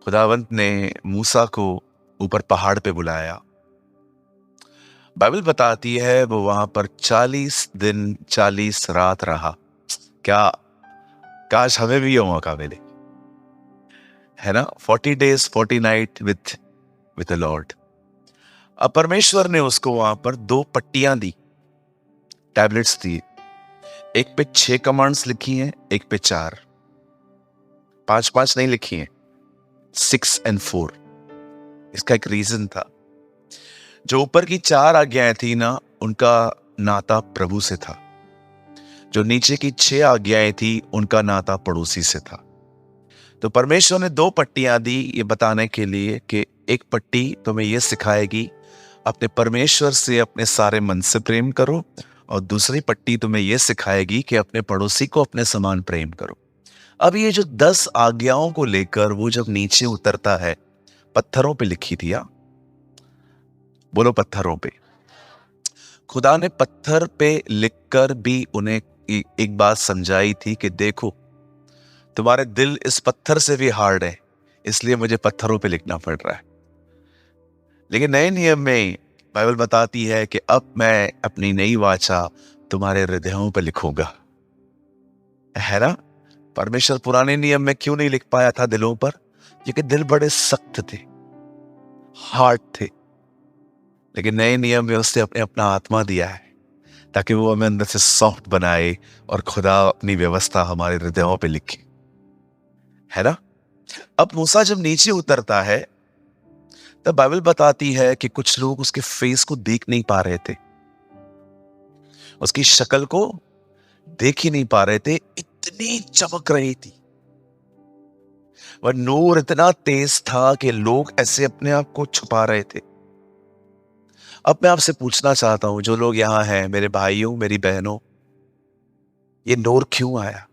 खुदावंत ने मूसा को ऊपर पहाड़ पे बुलाया। बाइबल बताती है वो वहां पर 40 दिन 40 रात रहा। क्या काश हमें भी ये मौका मिले, है ना। 40 days 40 night with the Lord. अब परमेश्वर ने उसको वहां पर 2 पट्टियां दी, टैबलेट्स दी। एक पे 6 कमांड्स लिखी हैं, एक पे 4। 5 नहीं लिखी हैं, 6 and 4। इसका एक रीजन था। जो ऊपर की 4 आज्ञाएं थी ना, उनका नाता प्रभु से था। जो नीचे की 6 आज्ञाएं थी, उनका नाता पड़ोसी से था। तो परमेश्वर ने 2 पट्टियां दी ये बताने के लिए कि एक पट्टी तुम्हें यह सिखाएगी अपने परमेश्वर से अपने सारे मन से प्रेम करो, और दूसरी पट्टी तुम्हें यह सिखाएगी कि अपने पड़ोसी को अपने समान प्रेम करो। अब ये जो 10 आज्ञाओं को लेकर वो जब नीचे उतरता है, पत्थरों पे लिखी थी। बोलो पत्थरों पे। खुदा ने पत्थर पे लिखकर भी उन्हें एक बात समझाई थी कि देखो, तुम्हारे दिल इस पत्थर से भी हार्ड है, इसलिए मुझे पत्थरों पे लिखना पड़ रहा है। लेकिन नए नियम में बाइबल बताती है कि अब मैं अपनी नई वाचा तुम्हारे हृदयों पे लिखूंगा, है ना। परमेश्वर पुराने नियम में क्यों नहीं लिख पाया था दिलों पर? क्योंकि दिल बड़े सख्त थे, हार्ड थे। लेकिन नए नियम में उसने अपना आत्मा दिया है ताकि वो हमें अंदर से सॉफ्ट बनाए और खुदा अपनी व्यवस्था हमारे हृदयों पे लिखे, है ना। अब मूसा जब नीचे उतरता है, तब बाइबल बताती है कि कुछ लोग उसके फेस को देख नहीं पा रहे थे, उसकी शक्ल को देख ही नहीं पा रहे थे, इतनी चमक रही थी। वह नूर इतना तेज था कि लोग ऐसे अपने आप को छुपा रहे थे। अब मैं आपसे पूछना चाहता हूं, जो लोग यहां हैं, मेरे भाइयों मेरी बहनों, ये नूर क्यों आया?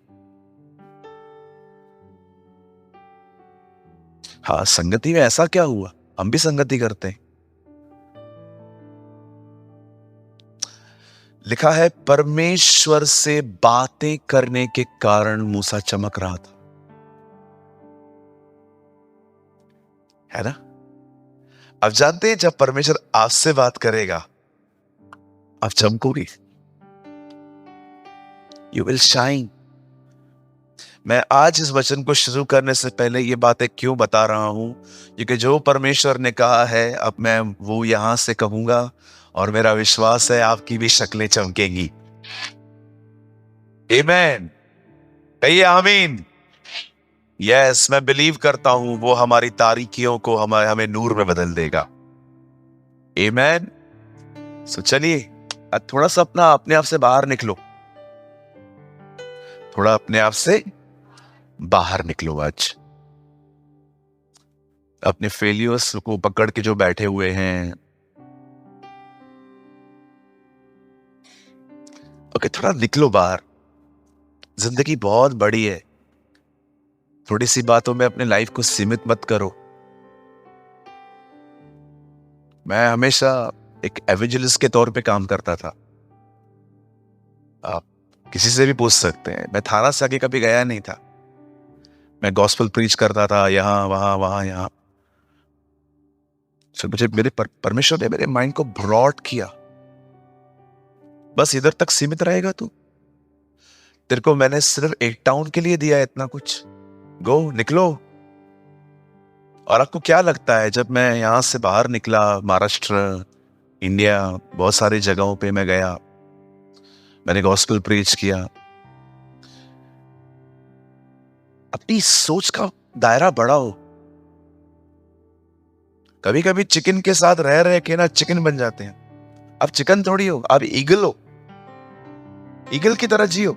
हाँ, संगति में ऐसा क्या हुआ? हम भी संगति करते हैं। लिखा है परमेश्वर से बातें करने के कारण मूसा चमक रहा था, है ना। अब जानते हैं, जब परमेश्वर आपसे बात करेगा, आप चमकोगे, यू विल शाइन। मैं आज इस वचन को शुरू करने से पहले ये बातें क्यों बता रहा हूं? क्योंकि जो परमेश्वर ने कहा है, अब मैं वो यहां से कहूंगा, और मेरा विश्वास है आपकी भी शक्लें चमकेंगी। आमीन। कहिए आमीन। यस, मैं बिलीव करता हूं वो हमारी तारीकियों को हमें नूर में बदल देगा। आमीन। सो चलिए, थोड़ा सा अपने आप से बाहर निकलो, थोड़ा अपने आप से बाहर निकलो। आज अपने फेलियर्स को पकड़ के जो बैठे हुए हैं, ओके, थोड़ा निकलो बाहर। जिंदगी बहुत बड़ी है, थोड़ी सी बातों में अपने लाइफ को सीमित मत करो। मैं हमेशा एक एवेंजलिस्ट के तौर पे काम करता था। आप किसी से भी पूछ सकते हैं, मैं थाना से आगे कभी गया नहीं था। मैं गॉस्पेल प्रीच करता था, यहां वहां वहां यहां। फिर मुझे मेरे परमेश्वर ने मेरे माइंड को ब्रॉड किया, बस इधर तक सीमित रहेगा तू, तेरे को मैंने सिर्फ एक टाउन के लिए दिया है इतना कुछ, गो निकलो। और आपको क्या लगता है, जब मैं यहां से बाहर निकला, महाराष्ट्र, इंडिया, बहुत सारी जगहों पे मैं गया, मैंने गॉस्पेल प्रीच किया। अपनी सोच का दायरा बढ़ाओ। कभी कभी चिकन के साथ रह रहे के ना चिकन बन जाते हैं। आप चिकन थोड़ी हो, आप ईगल हो। ईगल की तरह जियो,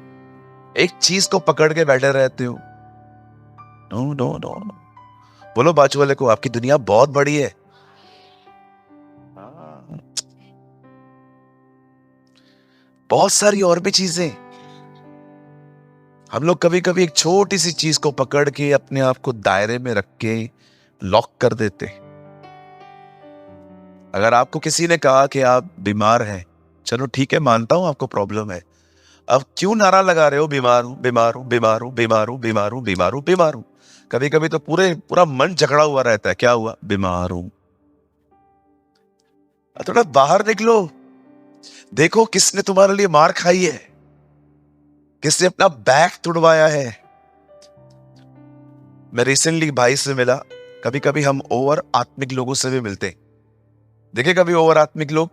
एक चीज को पकड़ के बैठे रहते हो। नो नो नो, बोलो बाजू वाले को, आपकी दुनिया बहुत बड़ी है। बहुत सारी और भी चीजें। हम लोग कभी कभी एक छोटी सी चीज को पकड़ के अपने आप को दायरे में रख के लॉक कर देते। अगर आपको किसी ने कहा कि आप बीमार हैं, चलो ठीक है, मानता हूं आपको प्रॉब्लम है। अब क्यों नारा लगा रहे हो, बीमार हूं बीमार हूं बीमार हूं बीमार हूं बीमार हूं बीमार हूं बीमार हूं? कभी कभी तो पूरा मन जकड़ा हुआ रहता है, क्या हुआ, बीमार हूं। थोड़ा बाहर निकलो, देखो किसने तुम्हारे लिए मार खाई है, किसने अपना बैग तुड़वाया है। मैं रिसेंटली भाई से मिला। कभी कभी हम ओवर आत्मिक लोगों से भी मिलते हैं। देखे कभी ओवर आत्मिक लोग,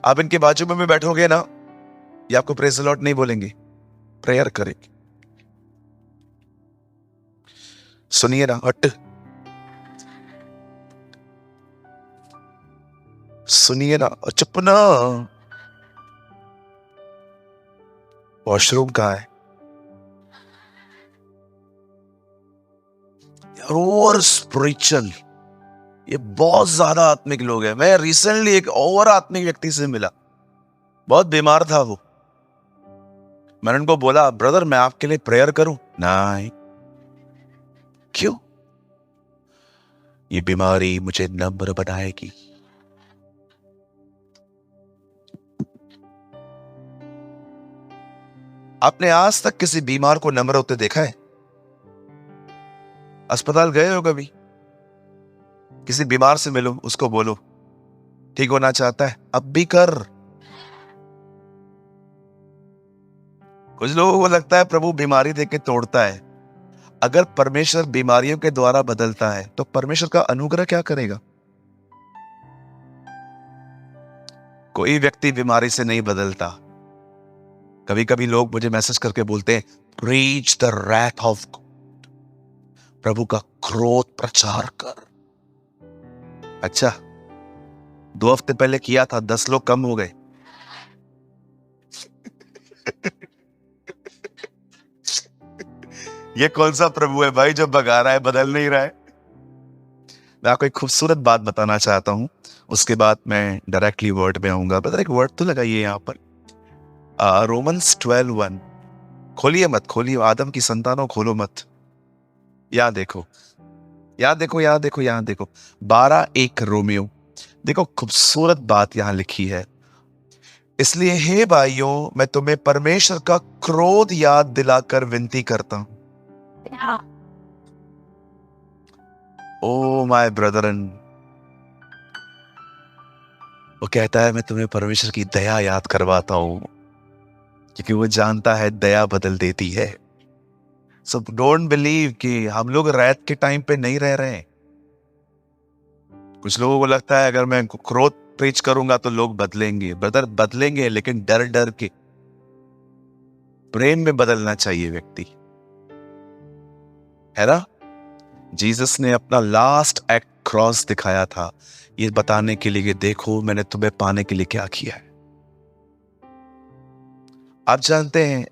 आप इनके बाजू में भी बैठोगे ना, ये आपको प्रेज द लॉर्ड नहीं बोलेंगे, प्रेयर करेंगे। सुनिए ना, हट, सुनिए ना, चुप ना। वॉशरूम कहाँ है यार? ओवर स्पिरिचुअल, ये बहुत ज्यादा आत्मिक लोग हैं। मैं रिसेंटली एक ओवर आत्मिक व्यक्ति से मिला, बहुत बीमार था वो। मैंने उनको बोला, ब्रदर मैं आपके लिए प्रेयर करूं? नहीं। क्यों? ये बीमारी मुझे नम्र बनाएगी। आपने आज तक किसी बीमार को नम्र होते देखा है? अस्पताल गए हो कभी? किसी बीमार से मिलो, उसको बोलो ठीक होना चाहता है, अब भी कर। कुछ लोगों को लगता है प्रभु बीमारी देके तोड़ता है। अगर परमेश्वर बीमारियों के द्वारा बदलता है तो परमेश्वर का अनुग्रह क्या करेगा? कोई व्यक्ति बीमारी से नहीं बदलता। कभी कभी लोग मुझे मैसेज करके बोलते हैं, preach the wrath of God, प्रभु का क्रोध प्रचार कर। अच्छा, 2 हफ्ते पहले किया था, 10 लोग कम हो गए। ये कौन सा प्रभु है भाई जो भगा रहा है, बदल नहीं रहा है? मैं आपको एक खूबसूरत बात बताना चाहता हूं, उसके बाद मैं डायरेक्टली वर्ड में आऊंगा। बता, एक वर्ड तो लगाइए यहां पर, रोमन्स 12:1। खोलिए मत, खोलिए, आदम की संतानों खोलो मत। यहां देखो, यहां देखो, यहां देखो, यहां देखो, 12:1 रोमियो। देखो खूबसूरत बात यहां लिखी है। इसलिए हे भाइयों, मैं तुम्हें परमेश्वर का क्रोध याद दिलाकर विनती करता हूं। ओ माय ब्रदरन, वो कहता है मैं तुम्हें परमेश्वर की दया याद करवाता हूं, क्योंकि वो जानता है दया बदल देती है। सो डोंट बिलीव कि हम लोग रैत के टाइम पे नहीं रह रहे हैं। कुछ लोगों को लगता है अगर मैं क्रोध प्रीच करूंगा तो लोग बदलेंगे। ब्रदर बदलेंगे, लेकिन डर डर के। प्रेम में बदलना चाहिए व्यक्ति, है ना? जीसस ने अपना लास्ट एक्ट क्रॉस दिखाया था, ये बताने के लिए कि देखो मैंने तुम्हें पाने के लिए क्या किया है। आप जानते हैं,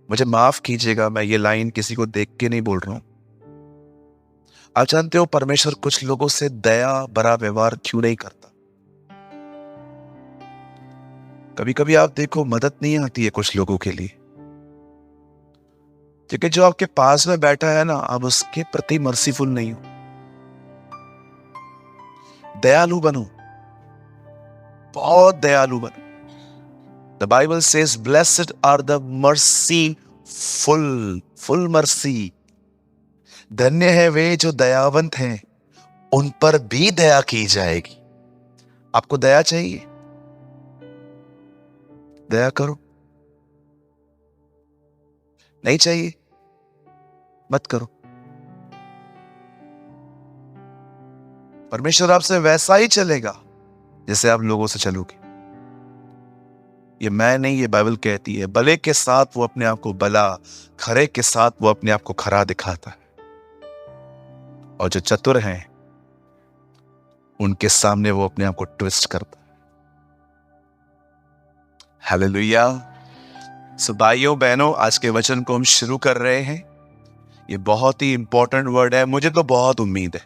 मुझे माफ कीजिएगा, मैं ये लाइन किसी को देख के नहीं बोल रहा हूं। आप जानते हो परमेश्वर कुछ लोगों से दया भरा व्यवहार क्यों नहीं करता? कभी कभी आप देखो, मदद नहीं आती है कुछ लोगों के लिए, क्योंकि जो आपके पास में बैठा है ना, आप उसके प्रति मर्सीफुल नहीं हो। दयालु बनो, बहुत दयालु बनो। The Bible says blessed are the merciful, full mercy. धन्य है वे जो दयावंत हैं, उन पर भी दया की जाएगी। आपको दया चाहिए? दया करो। नहीं चाहिए? मत करो। परमेश्वर आपसे वैसा ही चलेगा जैसे आप लोगों से चलोगे। ये मैं नहीं, ये बाइबल कहती है, भले के साथ वो अपने आप को भला, खरे के साथ वो अपने आप को खरा दिखाता है, और जो चतुर हैं उनके सामने वो अपने आप को ट्विस्ट करता है। हालेलुया। सो भाइयों बहनों, आज के वचन को हम शुरू कर रहे हैं। ये बहुत ही इंपॉर्टेंट वर्ड है। मुझे तो बहुत उम्मीद है,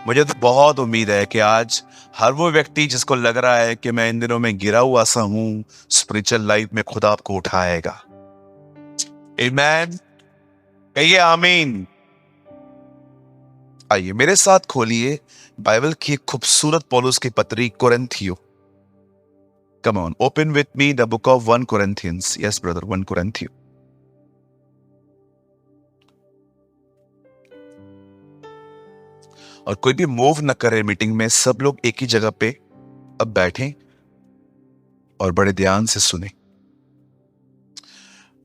मुझे तो बहुत उम्मीद है कि आज हर वो व्यक्ति जिसको लग रहा है कि मैं इन दिनों में गिरा हुआ सा हूं, स्पिरिचुअल लाइफ में खुदा आपको उठाएगा। आमीन, कहिए आमीन। आइए मेरे साथ खोलिए बाइबल की खूबसूरत पौलुस की पत्री कोरिन्थियो। Come on, open with me the book of 1 Corinthians। Yes brother, 1 Corinthians। और कोई भी मूव न करे मीटिंग में, सब लोग एक ही जगह पे अब बैठें और बड़े ध्यान से सुने।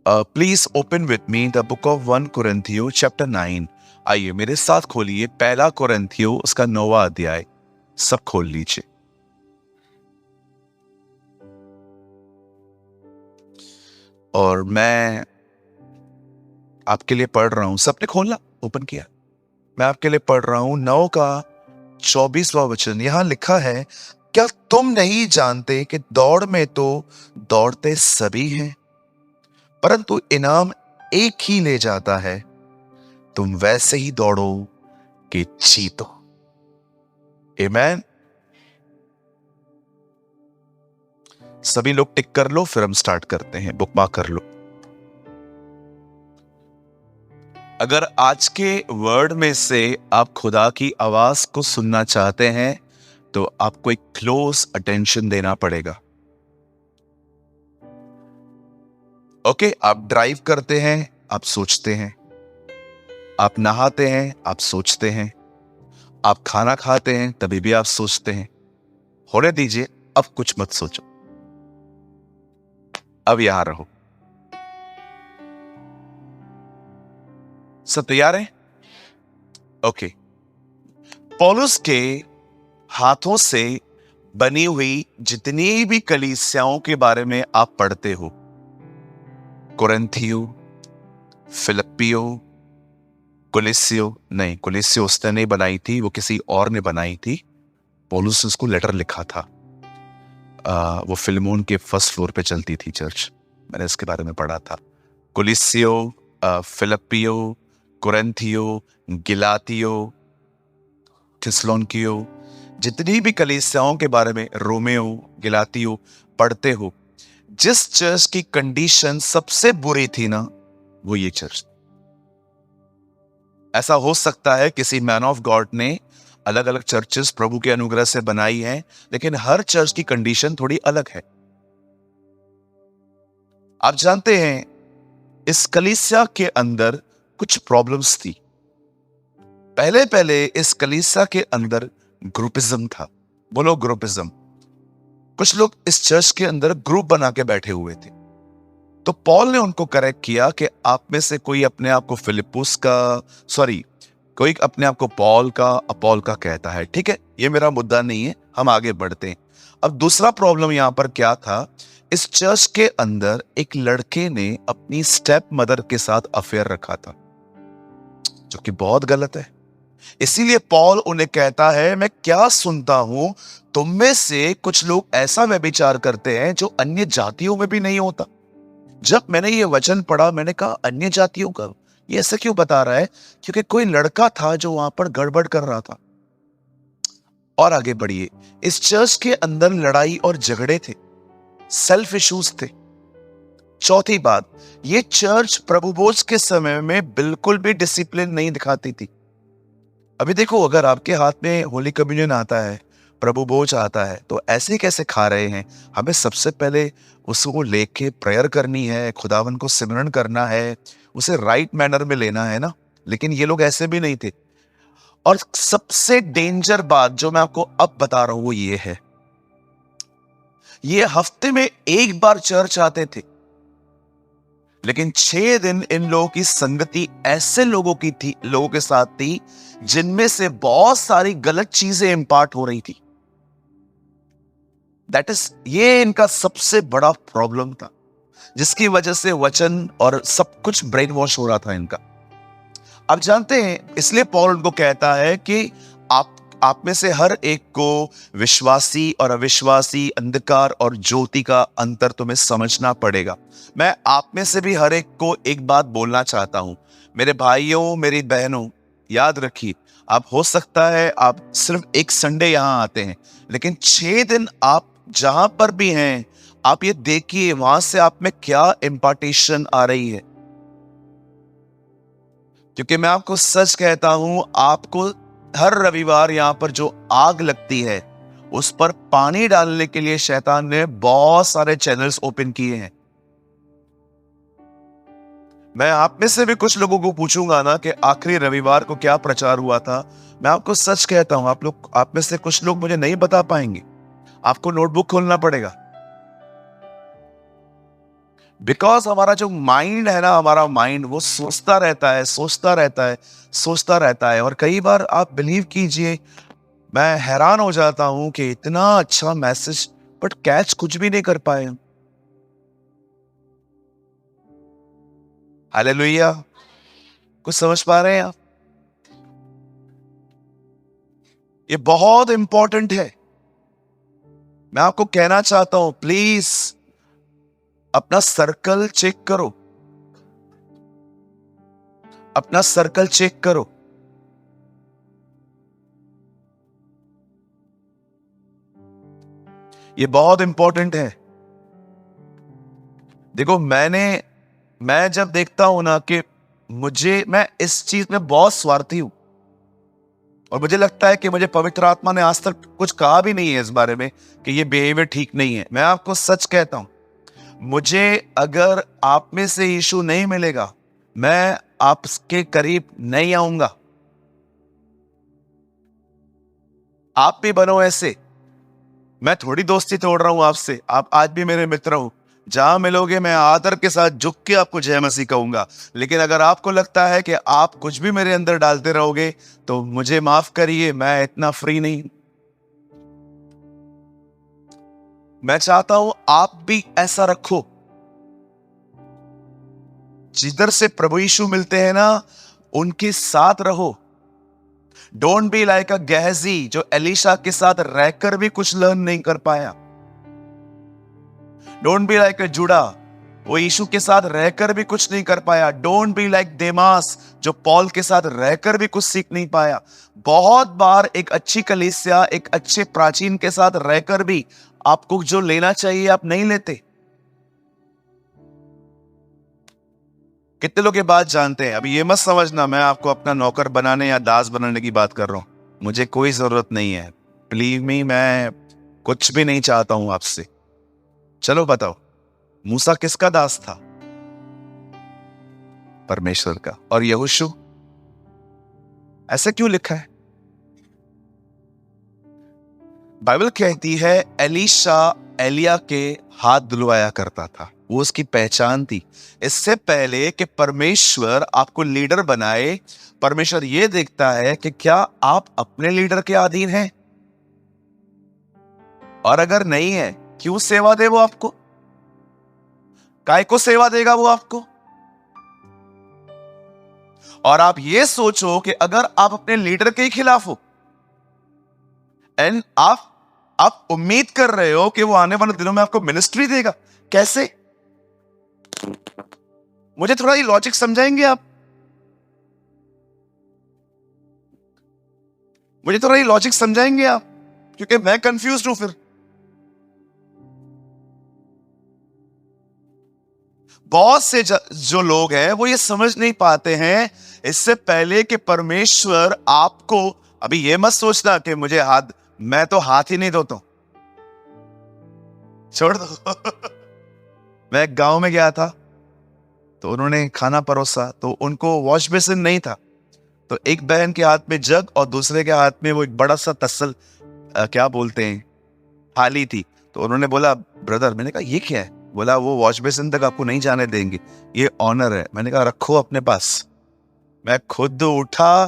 Please open with me the book of 1 Corinthians chapter 9। आइए मेरे साथ खोलिए पहला कोरिन्थियो उसका 9वां अध्याय। सब खोल लीजिए। और मैं आपके लिए पढ़ रहा हूं। सबने खोला, ओपन किया। मैं आपके लिए पढ़ रहा हूं 9 का 24वां वचन। यहां लिखा है, क्या तुम नहीं जानते कि दौड़ में तो दौड़ते सभी हैं, परंतु इनाम एक ही ले जाता है। तुम वैसे ही दौड़ो कि जीतो। आमीन। सभी लोग टिक कर लो, फिर हम स्टार्ट करते हैं। बुक मार्क कर लो। अगर आज के वर्ड में से आप खुदा की आवाज को सुनना चाहते हैं तो आपको एक क्लोज अटेंशन देना पड़ेगा। ओके, आप ड्राइव करते हैं, आप सोचते हैं। आप नहाते हैं, आप सोचते हैं। आप खाना खाते हैं, तभी भी आप सोचते हैं। होने दीजिए, अब कुछ मत सोचो, अब यहां रहो। सब तैयार हैं? ओके। पौलुस के हाथों से बनी हुई जितनी भी कलीसियाओं के बारे में आप पढ़ते हो, कोरिन्थियो, फिलिप्पियो, कुलिसियो, नहीं, कुलिसियो उसने नहीं बनाई थी, वो किसी और ने बनाई थी। पौलुस ने उसको लेटर लिखा था। वो फिलमोन के फर्स्ट फ्लोर पे चलती थी चर्च। मैंने इसके बारे में पढ़ा था। कुलिसियो, फिलिप्पियो, कोरिन्थियो, गिलातियो, थिस्सलुनीकियो, जितनी भी कलीसियाओं के बारे में रोमियो, गिलातियो पढ़ते हो, जिस चर्च की कंडीशन सबसे बुरी थी ना, वो ये चर्च। ऐसा हो सकता है किसी मैन ऑफ गॉड ने अलग अलग चर्चेस प्रभु के अनुग्रह से बनाई हैं, लेकिन हर चर्च की कंडीशन थोड़ी अलग है। आप जानते हैं, इस कलीसिया के अंदर कुछ प्रॉब्लम्स थी। पहले पहले इस कलीसिया के अंदर ग्रुपिज्म था। बोलो ग्रुपिज्म। कुछ लोग इस चर्च के अंदर ग्रुप बना के बैठे हुए थे। तो पॉल ने उनको करेक्ट किया कि आप में से कोई अपने आप को फिलिपुस का, कोई अपने आप को पॉल का, अपॉल का कहता है। ठीक है, ये मेरा मुद्दा नहीं है, हम आगे बढ़ते हैं। अब दूसरा प्रॉब्लम यहां पर क्या था, इस चर्च के अंदर एक लड़के ने अपनी स्टेप मदर के साथ अफेयर रखा था, जो कि बहुत गलत है। इसीलिए पॉल उन्हें कहता है, मैं क्या सुनता हूं, तुम में से कुछ लोग ऐसा व्यभिचार करते हैं जो अन्य जातियों में भी नहीं होता। जब मैंने ये वचन पढ़ा, मैंने कहा अन्य जातियों का ये ऐसा क्यों बता रहा है? क्योंकि कोई लड़का था जो वहां पर गड़बड़ कर रहा था। और आगे बढ़िए, इस चर्च के अंदर लड़ाई और झगड़े थे, सेल्फ इश्यूज थे। चौथी बात, ये चर्च प्रभु भोज के समय में बिल्कुल भी डिसिप्लिन नहीं दिखाती थी। अभी देखो, अगर आपके हाथ में होली कम्युनियन आता है, प्रभु भोज आता है, तो ऐसे कैसे खा रहे हैं? हमें सबसे पहले उसको लेके प्रेयर करनी है, खुदावन को सिमरन करना है, उसे राइट मैनर में लेना है ना। लेकिन ये लोग ऐसे भी नहीं थे। और सबसे डेंजर बात जो मैं आपको अब बता रहा हूं वो ये है, ये हफ्ते में एक बार चर्च आते थे, लेकिन 6 दिन इन लोगों की संगति ऐसे लोगों के साथ थी जिनमें से बहुत सारी गलत चीजें इंपार्ट हो रही थी। ये इनका सबसे बड़ा प्रॉब्लम था, जिसकी वजह से वचन और सब कुछ ब्रेन वॉश हो रहा था इनका। आप जानते हैं, इसलिए पौल उनको कहता है कि आप में से हर एक को विश्वासी और अविश्वासी, अंधकार और ज्योति का अंतर तुम्हें समझना पड़ेगा। मैं आप में से भी हर एक को एक बात बोलना चाहता हूं, मेरे भाइयों, मेरी बहनों, याद रखिए, आप हो सकता है आप सिर्फ एक संडे यहां आते हैं, लेकिन 6 दिन आप जहां पर भी हैं, आप ये देखिए वहां से आप में क्या इंपार्टेशन आ रही है। क्योंकि मैं आपको सच कहता हूं, आपको हर रविवार यहां पर जो आग लगती है, उस पर पानी डालने के लिए शैतान ने बहुत सारे चैनल्स ओपन किए हैं। मैं आप में से भी कुछ लोगों को पूछूंगा ना कि आखिरी रविवार को क्या प्रचार हुआ था। मैं आपको सच कहता हूं, आप में से कुछ लोग मुझे नहीं बता पाएंगे। आपको नोटबुक खोलना पड़ेगा। बिकॉज हमारा जो माइंड है ना, हमारा माइंड वो सोचता रहता है, सोचता रहता है, सोचता रहता है। और कई बार आप बिलीव कीजिए, मैं हैरान हो जाता हूं कि इतना अच्छा मैसेज बट कैच कुछ भी नहीं कर पाए हम। हालेलुया। कुछ समझ पा रहे हैं आप? ये बहुत इंपॉर्टेंट है। मैं आपको कहना चाहता हूं, प्लीज अपना सर्कल चेक करो, अपना सर्कल चेक करो। ये बहुत इंपॉर्टेंट है। देखो, मैं जब देखता हूं ना कि मैं इस चीज में बहुत स्वार्थी हूं, और मुझे लगता है कि मुझे पवित्र आत्मा ने आज तक कुछ कहा भी नहीं है इस बारे में कि ये बिहेवियर ठीक नहीं है। मैं आपको सच कहता हूं, मुझे अगर आप में से यीशु नहीं मिलेगा, मैं आपके करीब नहीं आऊंगा। आप भी बनो ऐसे। मैं थोड़ी दोस्ती तोड़ रहा हूं आपसे, आप आज भी मेरे मित्र हो। जहां मिलोगे मैं आदर के साथ झुक के आपको जय मसीह कहूंगा। लेकिन अगर आपको लगता है कि आप कुछ भी मेरे अंदर डालते रहोगे, तो मुझे माफ करिए, मैं इतना फ्री नहीं। मैं चाहता हूं आप भी ऐसा रखो। जिधर से प्रभु यीशु मिलते हैं ना, उनके साथ रहो। डोंट बी लाइक अ गेहजी, जो एलिशा के साथ रहकर भी कुछ लर्न नहीं कर पाया। डोंट बी लाइक अ जुड़ा, वो यीशु के साथ रहकर भी कुछ नहीं कर पाया। डोंट बी लाइक देमास, जो पॉल के साथ रहकर भी कुछ सीख नहीं पाया। बहुत बार एक अच्छी कलीसिया, एक अच्छे प्राचीन के साथ रहकर भी आपको जो लेना चाहिए आप नहीं लेते। कितने लोग ये बात जानते हैं? अभी ये मत समझना मैं आपको अपना नौकर बनाने या दास बनाने की बात कर रहा हूं। मुझे कोई जरूरत नहीं है, बिलीव मी, मैं कुछ भी नहीं चाहता हूं आपसे। चलो बताओ, मूसा किसका दास था? परमेश्वर का। और यहोशू? ऐसा क्यों लिखा है? बाइबल कहती है एलीशा एलिया के हाथ धुलवाया करता था, वो उसकी पहचान थी। इससे पहले कि परमेश्वर आपको लीडर बनाए, परमेश्वर ये देखता है कि क्या आप अपने लीडर के अधीन हैं। और अगर नहीं है, क्यों सेवा दे वो आपको? काय को सेवा देगा वो आपको? और आप ये सोचो कि अगर आप अपने लीडर के खिलाफ हो एंड आप उम्मीद कर रहे हो कि वो आने वाले दिनों में आपको मिनिस्ट्री देगा, कैसे? मुझे थोड़ा ये लॉजिक समझाएंगे आप? मुझे थोड़ा ये लॉजिक समझाएंगे आप, क्योंकि मैं कंफ्यूज हूं फिर। बहुत से जो लोग हैं वो ये समझ नहीं पाते हैं, इससे पहले कि परमेश्वर आपको, अभी ये मत सोचना कि मुझे हाथ, मैं तो हाथ ही नहीं धोता हूं, छोड़ दो। मैं एक गांव में गया था, तो उन्होंने खाना परोसा, तो उनको वॉश बेसिन नहीं था। तो एक बहन के हाथ में जग और दूसरे के हाथ में वो एक बड़ा सा तसल, क्या बोलते हैं, थाली थी। तो उन्होंने बोला, ब्रदर, मैंने कहा ये क्या है? बोला वो वॉश बेसिन तक आपको नहीं जाने देंगे, ये ऑनर है। मैंने कहा रखो अपने पास। मैं खुद उठा।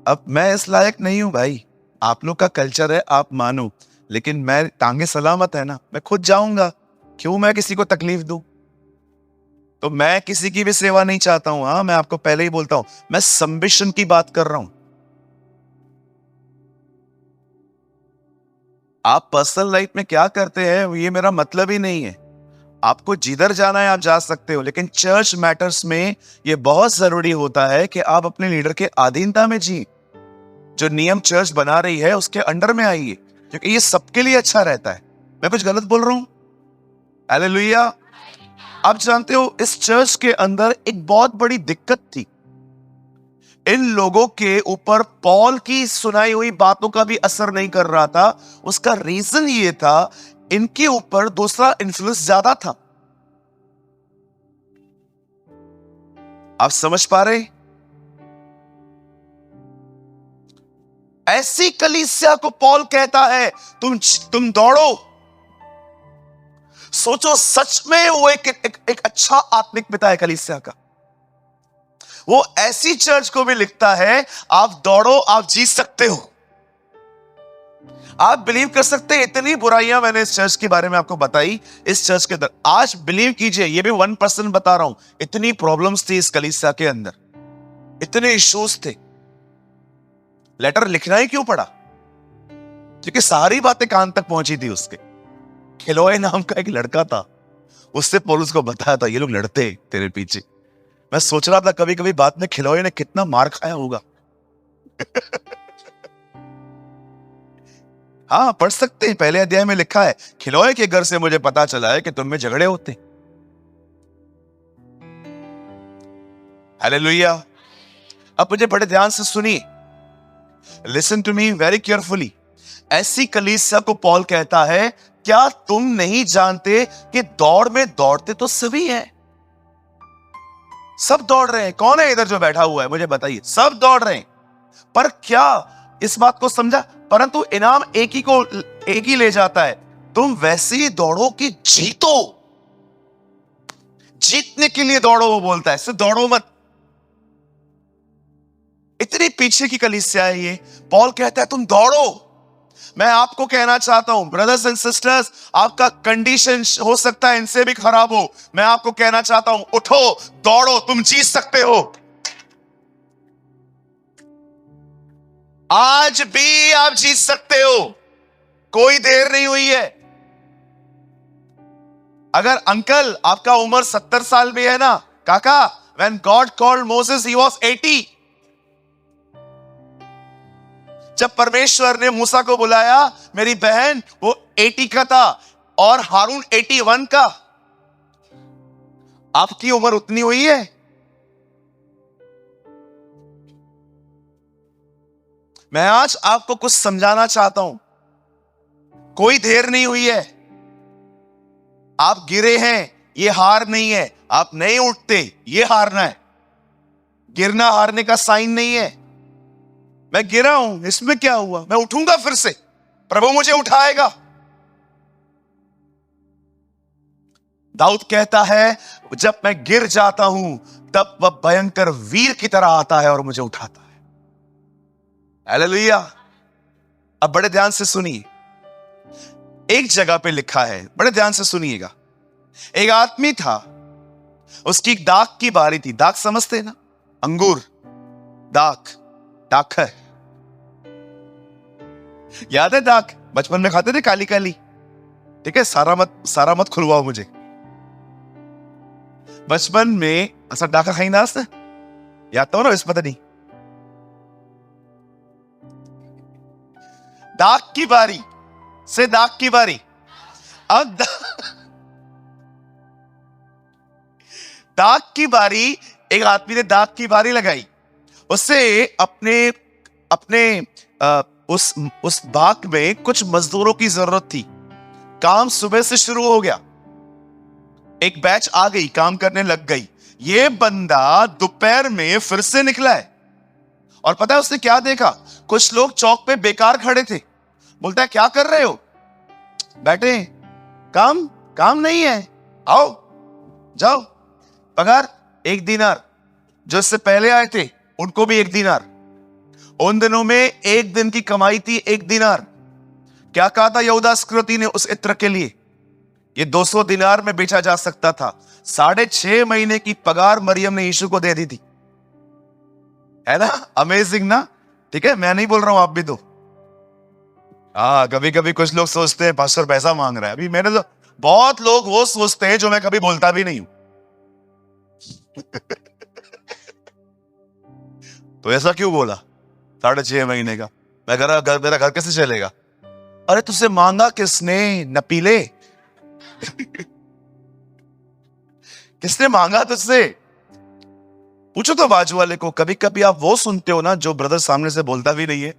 अब मैं इस लायक नहीं हूं भाई, आप लोग का कल्चर है, आप मानो, लेकिन मैं टांगे सलामत है ना, मैं खुद जाऊंगा। क्यों मैं किसी को तकलीफ दूं? तो मैं किसी की भी सेवा नहीं चाहता हूं। हाँ, मैं आपको पहले ही बोलता हूं, मैं संबिशन की बात कर रहा हूं। आप पर्सनल लाइफ में क्या करते हैं ये मेरा मतलब ही नहीं है। आपको जिधर जाना है आप जा सकते हो, लेकिन चर्च मैटर्स में ये बहुत जरूरी होता है कि आप अपने लीडर के अधीनता में जी, जो नियम चर्च बना रही है उसके अंडर में आइए, क्योंकि ये सबके लिए अच्छा रहता है। मैं कुछ गलत बोल रहा हूं? हालेलुया। आप जानते हो, इस चर्च के अंदर एक बहुत बड़ी दिक्कत थी। इन लोगों के ऊपर पॉल की सुनाई हुई बातों का भी असर नहीं कर रहा था। उसका रीजन ये था, इनके ऊपर दूसरा इन्फ्लुएंस ज्यादा था। आप समझ पा रहे? ऐसी कलीसिया को पौल कहता है तुम दौड़ो। सोचो, सच में वो एक अच्छा आत्मिक पिता है कलीसिया का। वो ऐसी चर्च को भी लिखता है, आप दौड़ो, आप जीत सकते हो। आप बिलीव कर सकते हैं, इतनी बुराइयां मैंने इस चर्च के बारे में आपको बताई। इस चर्च के अंदर आज बिलीव कीजिए, ये भी 1% बता रहा हूं, इतनी प्रॉब्लम्स थी इस कलीसिया के अंदर, इतने इश्यूज थे। लेटर लिखना ही क्यों पड़ा? क्योंकि सारी बातें कान तक पहुंची थी उसके। खिलोए नाम का एक लड़का था, उससे पौलुस को बताया था ये लोग लड़ते तेरे पीछे। मैं सोच रहा था कभी कभी बात में खिलोए ने कितना मार खाया होगा। हाँ, पढ़ सकते हैं, पहले अध्याय में लिखा है, खिलोए के घर से मुझे पता चला है कि तुम में झगड़े होते। हालेलुया। अब मुझे बड़े ध्यान से सुनिए, listen to me very carefully. ऐसी कलीसिया को पौल कहता है, क्या तुम नहीं जानते कि दौड़ में दौड़ते तो सभी हैं? सब दौड़ रहे हैं। कौन है इधर जो बैठा हुआ है, मुझे बताइए। सब दौड़ रहे हैं, पर क्या इस बात को समझा? परंतु इनाम एक ही ले जाता है। तुम वैसे ही दौड़ो कि जीतो। जीतने के लिए दौड़ो, वो बोलता है, सिर्फ दौड़ो मत। इतनी पीछे की कलीसिया है ये। पौल कहता है तुम दौड़ो। मैं आपको कहना चाहता हूं ब्रदर्स एंड सिस्टर्स, आपका कंडीशन हो सकता है इनसे भी खराब हो। मैं आपको कहना चाहता हूं, उठो, दौड़ो, तुम जीत सकते हो। आज भी आप जीत सकते हो, कोई देर नहीं हुई है। अगर अंकल आपका उम्र 70 साल भी है ना, काका, when God called Moses he was 80। जब परमेश्वर ने मूसा को बुलाया, मेरी बहन, वो 80 का था और हारून 81 का। आपकी उम्र उतनी हुई है। मैं आज आपको कुछ समझाना चाहता हूं, कोई देर नहीं हुई है। आप गिरे हैं, ये हार नहीं है। आप नहीं उठते, ये हारना है। गिरना हारने का साइन नहीं है। मैं गिरा हूं, इसमें क्या हुआ? मैं उठूंगा फिर से, प्रभु मुझे उठाएगा। दाऊद कहता है, जब मैं गिर जाता हूं तब वह भयंकर वीर की तरह आता है और मुझे उठाता है। हालेलुया। अब बड़े ध्यान से सुनिए, एक जगह पे लिखा है, बड़े ध्यान से सुनिएगा। एक आदमी था, उसकी दाख की बारी थी। दाख समझते ना, अंगूर, दाख, दाखर। याद है दाख? बचपन में खाते थे, काली काली। ठीक है, सारा मत खुलवाओ मुझे। बचपन में असा डाका खाई ना, याद तो ना, इस पता नहीं। दाख की बारी से दाख की बारी। अब दाख की बारी, एक आदमी ने दाख की बारी लगाई। उससे अपने उस बाग में कुछ मजदूरों की जरूरत थी। काम सुबह से शुरू हो गया, एक बैच आ गई, काम करने लग गई। ये बंदा दोपहर में फिर से निकला है और पता है उसने क्या देखा? कुछ लोग चौक पे बेकार खड़े थे। बोलता है, क्या कर रहे हो? बैठे, काम नहीं है, आओ जाओ। पगार 1 दीनार। जो इससे पहले आए थे उनको भी 1 दीनार। उन दिनों में 1 दिन की कमाई थी 1 दीनार। क्या कहा था यहूदा इस्करियोती ने उस इत्र के लिए? ये 200 दीनार में बेचा जा सकता था। 6.5 महीने की पगार मरियम ने यीशु को दे दी थी। है ना अमेजिंग ना? ठीक है, मैं नहीं बोल रहा हूं, आप भी दो। कभी कभी कुछ लोग सोचते हैं पास्टर पैसा मांग रहा है। अभी मैंने तो बहुत लोग वो सोचते हैं जो मैं कभी बोलता भी नहीं हूं। तो ऐसा क्यों बोला? 6.5 महीने का मेरा घर कैसे चलेगा? अरे तुझसे मांगा किसने, नपीले? किसने मांगा तुझसे? पूछो तो बाजू वाले को। कभी कभी आप वो सुनते हो ना जो ब्रदर सामने से बोलता भी नहीं है।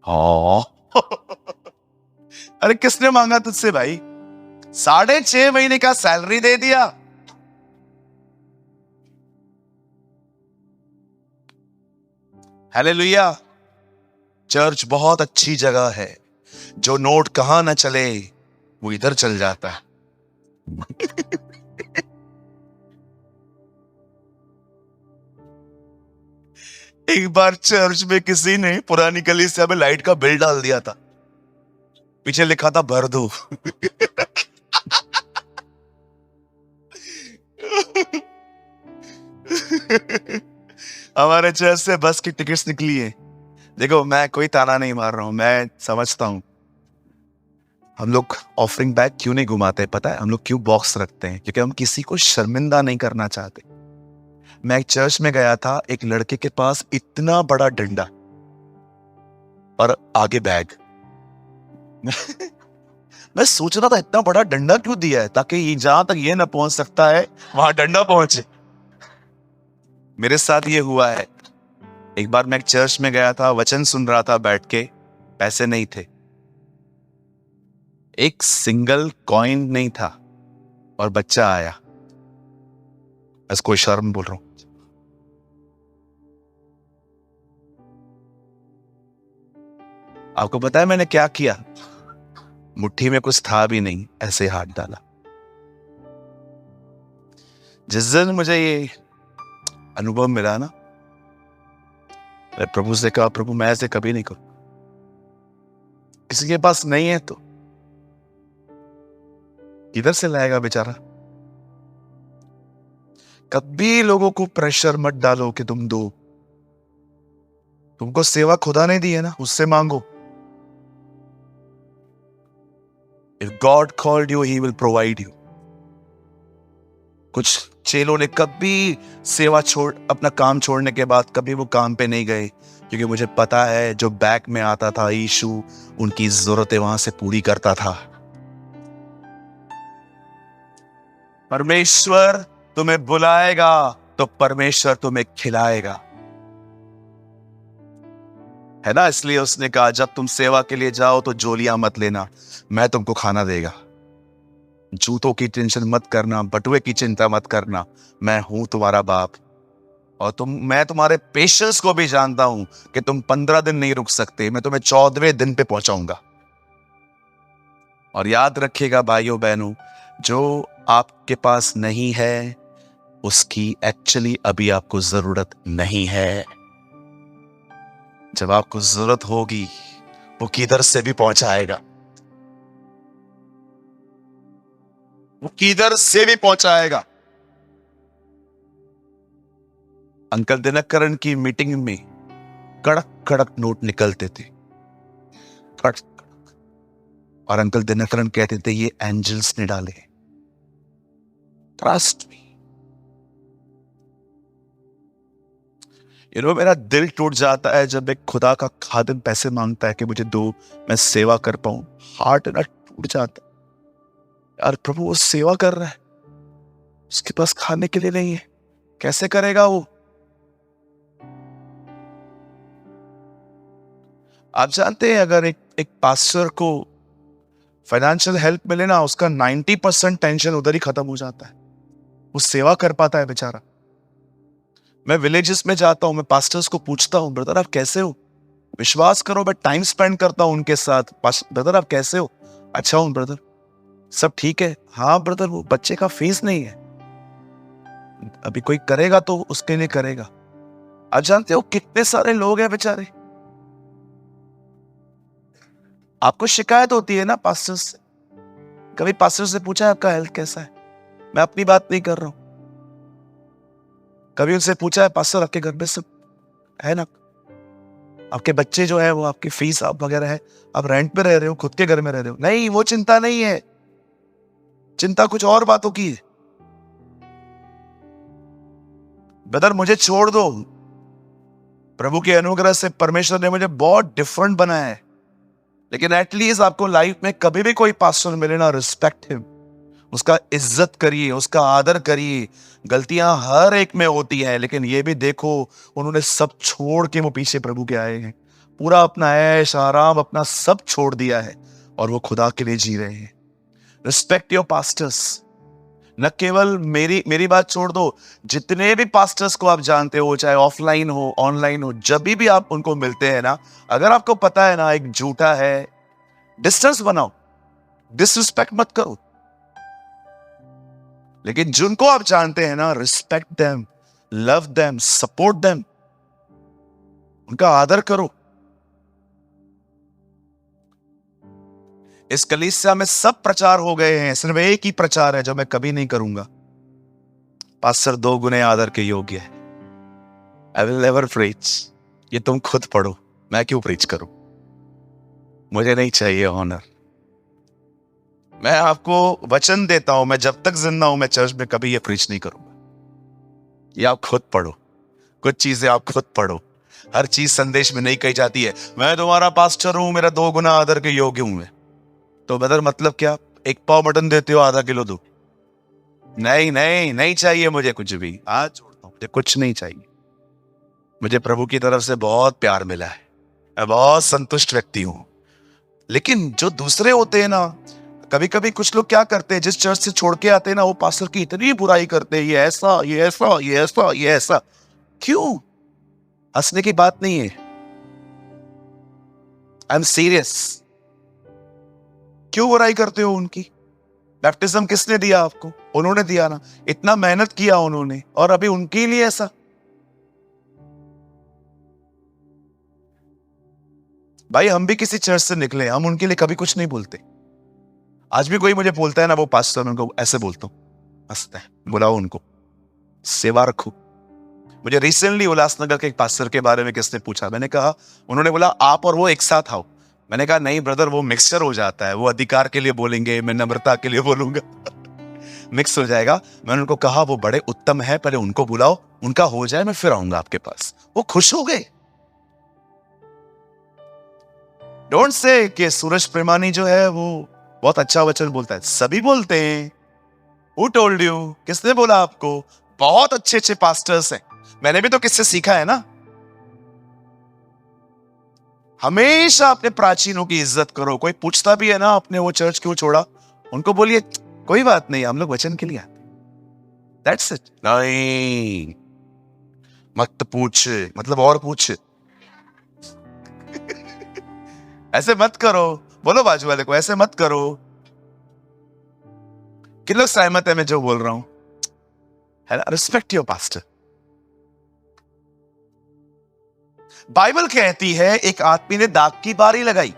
हाँ। अरे किसने मांगा तुझसे भाई? 6.5 महीने का सैलरी दे दिया। हालेलुया। चर्च बहुत अच्छी जगह है। जो नोट कहां ना चले वो इधर चल जाता है। एक बार चर्च में किसी ने पुरानी कलीसिया में लाइट का बिल डाल दिया था। पीछे लिखा था भर दो। हमारे चर्च से बस की टिकट्स निकली है। देखो, मैं कोई ताना नहीं मार रहा हूं, मैं समझता हूं। हम लोग ऑफरिंग बैग क्यों नहीं घुमाते पता है? हम लोग क्यों बॉक्स रखते हैं? क्योंकि हम किसी को शर्मिंदा नहीं करना चाहते। मैं एक चर्च में गया था, एक लड़के के पास इतना बड़ा डंडा और आगे बैग। मैं सोच रहा था इतना बड़ा डंडा क्यों दिया है, ताकि ये जहां तक ये ना पहुंच सकता है वहां डंडा पहुंचे। मेरे साथ ये हुआ है। एक बार मैं एक चर्च में गया था, वचन सुन रहा था बैठ के, पैसे नहीं थे, एक सिंगल कॉइन नहीं था, और बच्चा आया। बस कोई शर्म बोल रहा हूं। आपको पता है मैंने क्या किया? मुट्ठी में कुछ था भी नहीं, ऐसे हाथ डाला। जिस दिन मुझे ये अनुभव मिला ना, मैं प्रभु से कहा, प्रभु मैं ऐसे कभी नहीं करूं। किसी के पास नहीं है तो किधर से लाएगा बेचारा? कभी लोगों को प्रेशर मत डालो कि तुम दो। तुमको सेवा खुदा ने दी है ना, उससे मांगो। If God called you, He will provide you. कुछ चेलों ने कभी सेवा अपना काम छोड़ने के बाद कभी वो काम पे नहीं गए, क्योंकि मुझे पता है जो बैक में आता था यीशु उनकी जरूरतें वहां से पूरी करता था। परमेश्वर तुम्हें बुलाएगा तो परमेश्वर तुम्हें खिलाएगा, है ना? इसलिए उसने कहा जब तुम सेवा के लिए जाओ तो जोलियां मत लेना, मैं तुमको खाना देगा। जूतों की टेंशन मत करना, बटुए की चिंता मत करना, मैं हूं तुम्हारा बाप। और मैं तुम्हारे पेशेंस को भी जानता हूं कि तुम 15 दिन नहीं रुक सकते, मैं तुम्हें 14वें दिन पे पहुंचाऊंगा। और याद रखिएगा भाइयों बहनों, जो आपके पास नहीं है उसकी एक्चुअली अभी आपको जरूरत नहीं है। जब आपको जरूरत होगी वो किधर से भी पहुंचाएगा, वो किधर से भी पहुंचाएगा। अंकल दिनकरन की मीटिंग में कड़क कड़क नोट निकलते थे, कड़क कड़क, और अंकल दिनकरन कहते थे ये एंजल्स ने डाले, ट्रस्ट मी। मेरा दिल टूट जाता है जब एक खुदा का खादिम पैसे मांगता है कि मुझे दो, मैं सेवा कर पाऊं। हार्ट ना टूट जाता यार, प्रभु वो सेवा कर रहा है, उसके पास खाने के लिए नहीं है, कैसे करेगा वो? आप जानते हैं अगर एक पास्टर को फाइनेंशियल हेल्प मिले ना, उसका 90% टेंशन उधर ही खत्म हो जाता है। वो सेवा कर पाता है बेचारा। मैं विलेजेस में जाता हूं, मैं पास्टर्स को पूछता हूं, ब्रदर आप कैसे हो? विश्वास करो मैं टाइम स्पेंड करता हूं उनके साथ। ब्रदर आप कैसे हो? अच्छा हूं ब्रदर, सब ठीक है। हाँ ब्रदर, वो बच्चे का फीस नहीं है, अभी कोई करेगा तो उसके लिए करेगा। आप जानते हो कितने सारे लोग हैं बेचारे। आपको शिकायत होती है ना पास्टर से? कभी पास्टर से पूछा है आपका हेल्थ कैसा है? मैं अपनी बात नहीं कर रहा हूं। कभी उनसे पूछा है पास्टर आपके घर में सब है ना? आपके बच्चे जो है वो आपकी फीस आप वगैरह है, आप रेंट पे रह रहे हो, खुद के घर में रह रहे हो? नहीं, वो चिंता नहीं है, चिंता कुछ और बातों की है। ब्रदर मुझे छोड़ दो, प्रभु के अनुग्रह से परमेश्वर ने मुझे बहुत डिफरेंट बनाया है, लेकिन एटलीस्ट आपको लाइफ में कभी भी कोई पास्टर मिले ना, रिस्पेक्ट हिम, उसका इज्जत करिए, उसका आदर करिए। गलतियां हर एक में होती है, लेकिन ये भी देखो उन्होंने सब छोड़ के वो पीछे प्रभु के आए हैं, पूरा अपना ऐश आराम अपना सब छोड़ दिया है और वो खुदा के लिए जी रहे हैं। Respect your pastors. न केवल मेरी मेरी बात छोड़ दो, जितने भी पास्टर्स को आप जानते हो, चाहे ऑफलाइन हो ऑनलाइन हो, जब भी आप उनको मिलते हैं ना, अगर आपको पता है ना एक झूठा है, डिस्टेंस बनाओ, डिसरिस्पेक्ट मत करो। लेकिन जिनको आप जानते हैं ना, respect them, love them, support them, उनका आदर करो। इस कलीसिया में सब प्रचार हो गए हैं, सिर्फ एक ही प्रचार है जो मैं कभी नहीं करूंगा। पास्टर 2 गुने आदर के योग्य है। I will never preach. ये तुम खुद पढ़ो, मैं क्यों प्रीच करूं? मुझे नहीं चाहिए ऑनर। मैं आपको वचन देता हूं, मैं जब तक जिंदा हूं मैं चर्च में कभी ये प्रीच नहीं करूंगा। ये आप खुद पढ़ो, कुछ चीजें आप खुद पढ़ो। हर चीज संदेश में नहीं कही जाती है मैं तुम्हारा पास्टर हूं, मेरा 2 गुना आदर के योग्य हूं मैं। तो बदर मतलब क्या? एक पाव मटन देते हो, आधा किलो दो? नहीं नहीं, नहीं चाहिए मुझे कुछ भी। आज छोड़ता हूं, मुझे कुछ नहीं चाहिए। मुझे प्रभु की तरफ से बहुत प्यार मिला है, मैं बहुत संतुष्ट व्यक्ति हूं। लेकिन जो दूसरे होते हैं ना, कभी कभी कुछ लोग क्या करते हैं, जिस चर्च से छोड़ के आते हैं ना, वो पास्टर की इतनी बुराई करते हैं, ये ऐसा ये ऐसा ये ऐसा ये ऐसा। क्यों? हंसने की बात नहीं है, आई एम सीरियस। क्यों बुराई करते हो उनकी? बैप्टिज्म किसने दिया आपको? उन्होंने दिया ना, इतना मेहनत किया उन्होंने, और अभी उनके लिए ऐसा। भाई हम भी किसी चर्च से निकले, हम उनके लिए कभी कुछ नहीं बोलते। आज भी कोई मुझे बोलता है ना वो पास्टर, मैं उनको ऐसे बोलता हूं, हंसते हैं, बुलाओ उनको, सेवा रखो। मुझे रिसेंटली उल्लासनगर के एक पास्टर के बारे में किसने पूछा, मैंने कहा, उन्होंने बोला आप और वो एक साथ आओ। मैंने कहा नहीं ब्रदर, वो मिक्सचर हो जाता है, वो अधिकार के लिए बोलेंगे, मैं नम्रता के लिए बोलूंगा, मिक्स हो जाएगा। मैंने उनको कहा वो बड़े उत्तम है, पहले उनको बुलाओ, उनका हो जाए, मैं फिर आऊंगा आपके पास। वो खुश हो गए। डोंट से कि सूरज प्रेमानी जो है वो बहुत अच्छा वचन बोलता है। सभी बोलते हैं। Who told you? किसने बोला आपको? बहुत अच्छे अच्छे पास्टर्स हैं, मैंने भी तो किससे सीखा है ना। हमेशा अपने प्राचीनों की इज्जत करो। कोई पूछता भी है ना अपने वो चर्च क्यों छोड़ा, उनको बोलिए कोई बात नहीं, हम लोग वचन के लिए आते। That's it. नहीं मत पूछ, मतलब और पूछ। ऐसे मत करो। बोलो बाजू वाले को, ऐसे मत करो। किन लोग सहमत है मैं जो बोल रहा हूं? है ना? Respect your pastor. बाइबल कहती है एक आदमी ने दाग की बारी लगाई।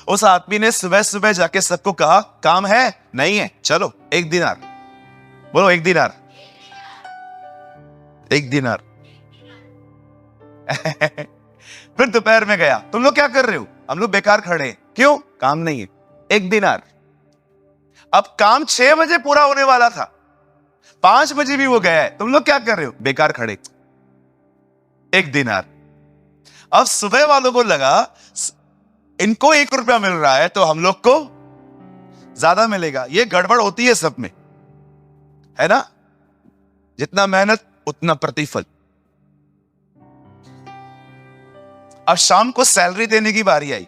उस आदमी ने सुबह सुबह जाके सबको कहा काम है नहीं है, चलो 1 दिनार। बोलो 1 दिनार, 1 दिनार। फिर दोपहर में गया, तुम लोग क्या कर रहे हो? हम लोग बेकार खड़े हैं। क्यों? काम नहीं है। 1 दिनार। अब काम 6 बजे पूरा होने वाला था, 5 बजे भी वो गया है, तुम लोग क्या कर रहे हो? बेकार खड़े। 1 दिनार। अब सुबह वालों को लगा इनको 1 रुपया मिल रहा है तो हम लोग को ज्यादा मिलेगा। ये गड़बड़ होती है सब में, है ना? जितना मेहनत उतना प्रतिफल। अब शाम को सैलरी देने की बारी आई।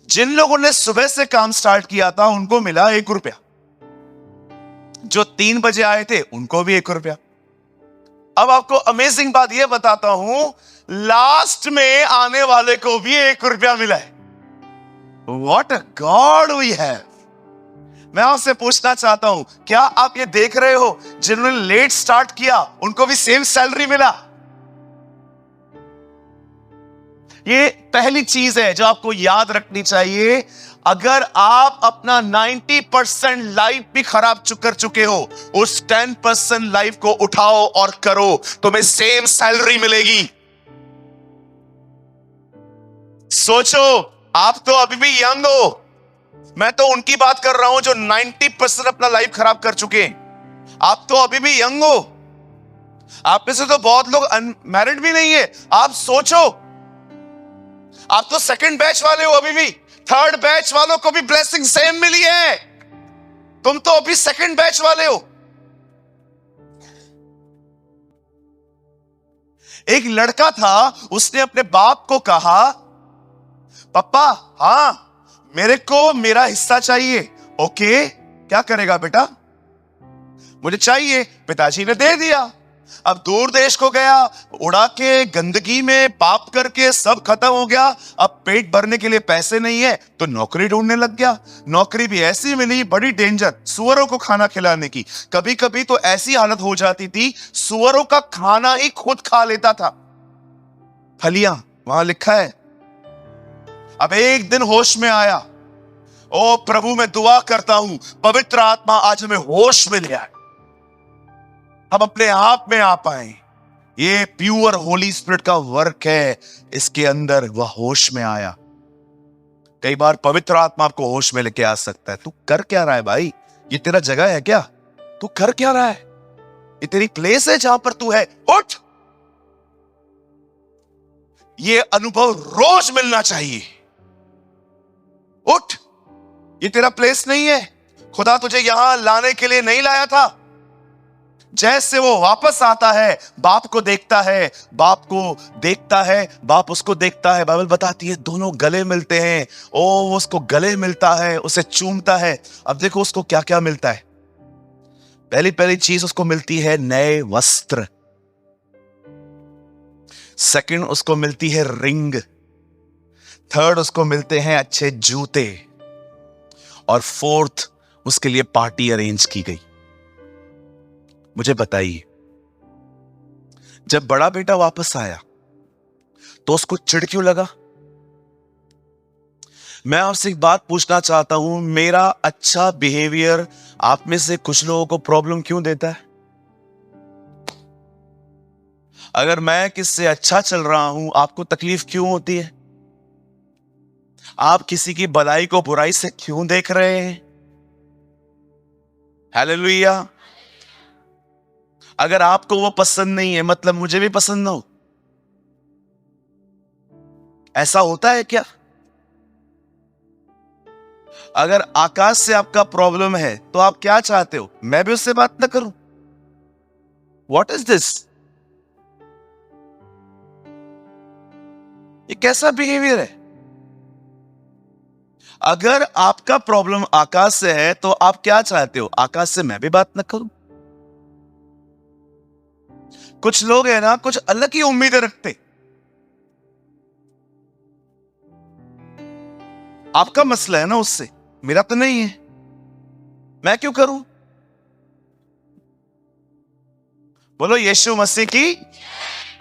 जिन लोगों ने सुबह से काम स्टार्ट किया था उनको मिला 1 रुपया, जो 3 बजे आए थे उनको भी 1 रुपया। अब आपको अमेजिंग बात यह बताता हूं, लास्ट में आने वाले को भी 1 रुपया मिला है। What a God we have! मैं आपसे पूछना चाहता हूं, क्या आप ये देख रहे हो जिन्होंने लेट स्टार्ट किया उनको भी सेम सैलरी मिला? ये पहली चीज है जो आपको याद रखनी चाहिए। अगर आप अपना 90% लाइफ भी खराब कर चुके हो, उस 10% लाइफ को उठाओ और करो, तुम्हें सेम सैलरी मिलेगी। सोचो, आप तो अभी भी यंग हो। मैं तो उनकी बात कर रहा हूं जो 90% अपना लाइफ खराब कर चुके हैं। आप तो अभी भी यंग हो। आप में से तो बहुत लोग अनमैरिड भी नहीं है। आप सोचो, आप तो सेकंड बैच वाले हो, अभी भी थर्ड बैच वालों को भी ब्लेसिंग सेम मिली है। तुम तो अभी सेकंड बैच वाले हो। एक लड़का था, उसने अपने बाप को कहा, पापा हाँ मेरे को मेरा हिस्सा चाहिए। ओके, क्या करेगा बेटा? मुझे चाहिए, पिताजी ने दे दिया। अब दूर देश को गया, उड़ा के गंदगी में पाप करके सब खत्म हो गया। अब पेट भरने के लिए पैसे नहीं है तो नौकरी ढूंढने लग गया। नौकरी भी ऐसी मिली, बड़ी डेंजर, सुअरों को खाना खिलाने की। कभी कभी तो ऐसी हालत हो जाती थी, सुअरों का खाना ही खुद खा लेता था। फलियां वहां लिखा है। अब एक दिन होश में आया, ओ प्रभु मैं दुआ करता हूं पवित्र आत्मा आज हमें होश में ले आए, हम अपने आप में आ पाए। ये प्योर होली स्पिरिट का वर्क है इसके अंदर। वह होश में आया। कई बार पवित्र आत्मा आपको होश में लेके आ सकता है। तू कर क्या रहा है भाई? ये तेरा जगह है क्या? तू कर क्या रहा है? ये तेरी प्लेस है जहां पर तू है। उठ! ये अनुभव रोज मिलना चाहिए। उठ! ये तेरा प्लेस नहीं है। खुदा तुझे यहां लाने के लिए नहीं लाया था। जैसे वो वापस आता है, बाप को देखता है, बाप को देखता है, बाप उसको देखता है। बाइबल बताती है दोनों गले मिलते हैं। ओ वो उसको गले मिलता है, उसे चूमता है। अब देखो उसको क्या क्या मिलता है। पहली पहली चीज उसको मिलती है नए वस्त्र। सेकंड उसको मिलती है रिंग। थर्ड उसको मिलते हैं अच्छे जूते। और फोर्थ उसके लिए पार्टी अरेंज की गई। मुझे बताइए, जब बड़ा बेटा वापस आया तो उसको चिढ़ क्यों लगा? मैं आपसे एक बात पूछना चाहता हूं, मेरा अच्छा बिहेवियर आप में से कुछ लोगों को प्रॉब्लम क्यों देता है? अगर मैं किससे अच्छा चल रहा हूं, आपको तकलीफ क्यों होती है? आप किसी की भलाई को बुराई से क्यों देख रहे हैं? हालेलुया। अगर आपको वो पसंद नहीं है, मतलब मुझे भी पसंद ना हो। ऐसा होता है क्या? अगर आकाश से आपका प्रॉब्लम है तो आप क्या चाहते हो? मैं भी उससे बात ना करूं? What is this? ये कैसा बिहेवियर है? अगर आपका प्रॉब्लम आकाश से है तो आप क्या चाहते हो? आकाश से मैं भी बात ना करूं? कुछ लोग हैं ना, कुछ अलग ही उम्मीदें रखते। आपका मसला है ना उससे, मेरा तो नहीं है, मैं क्यों करूं? बोलो यीशु मसीह की।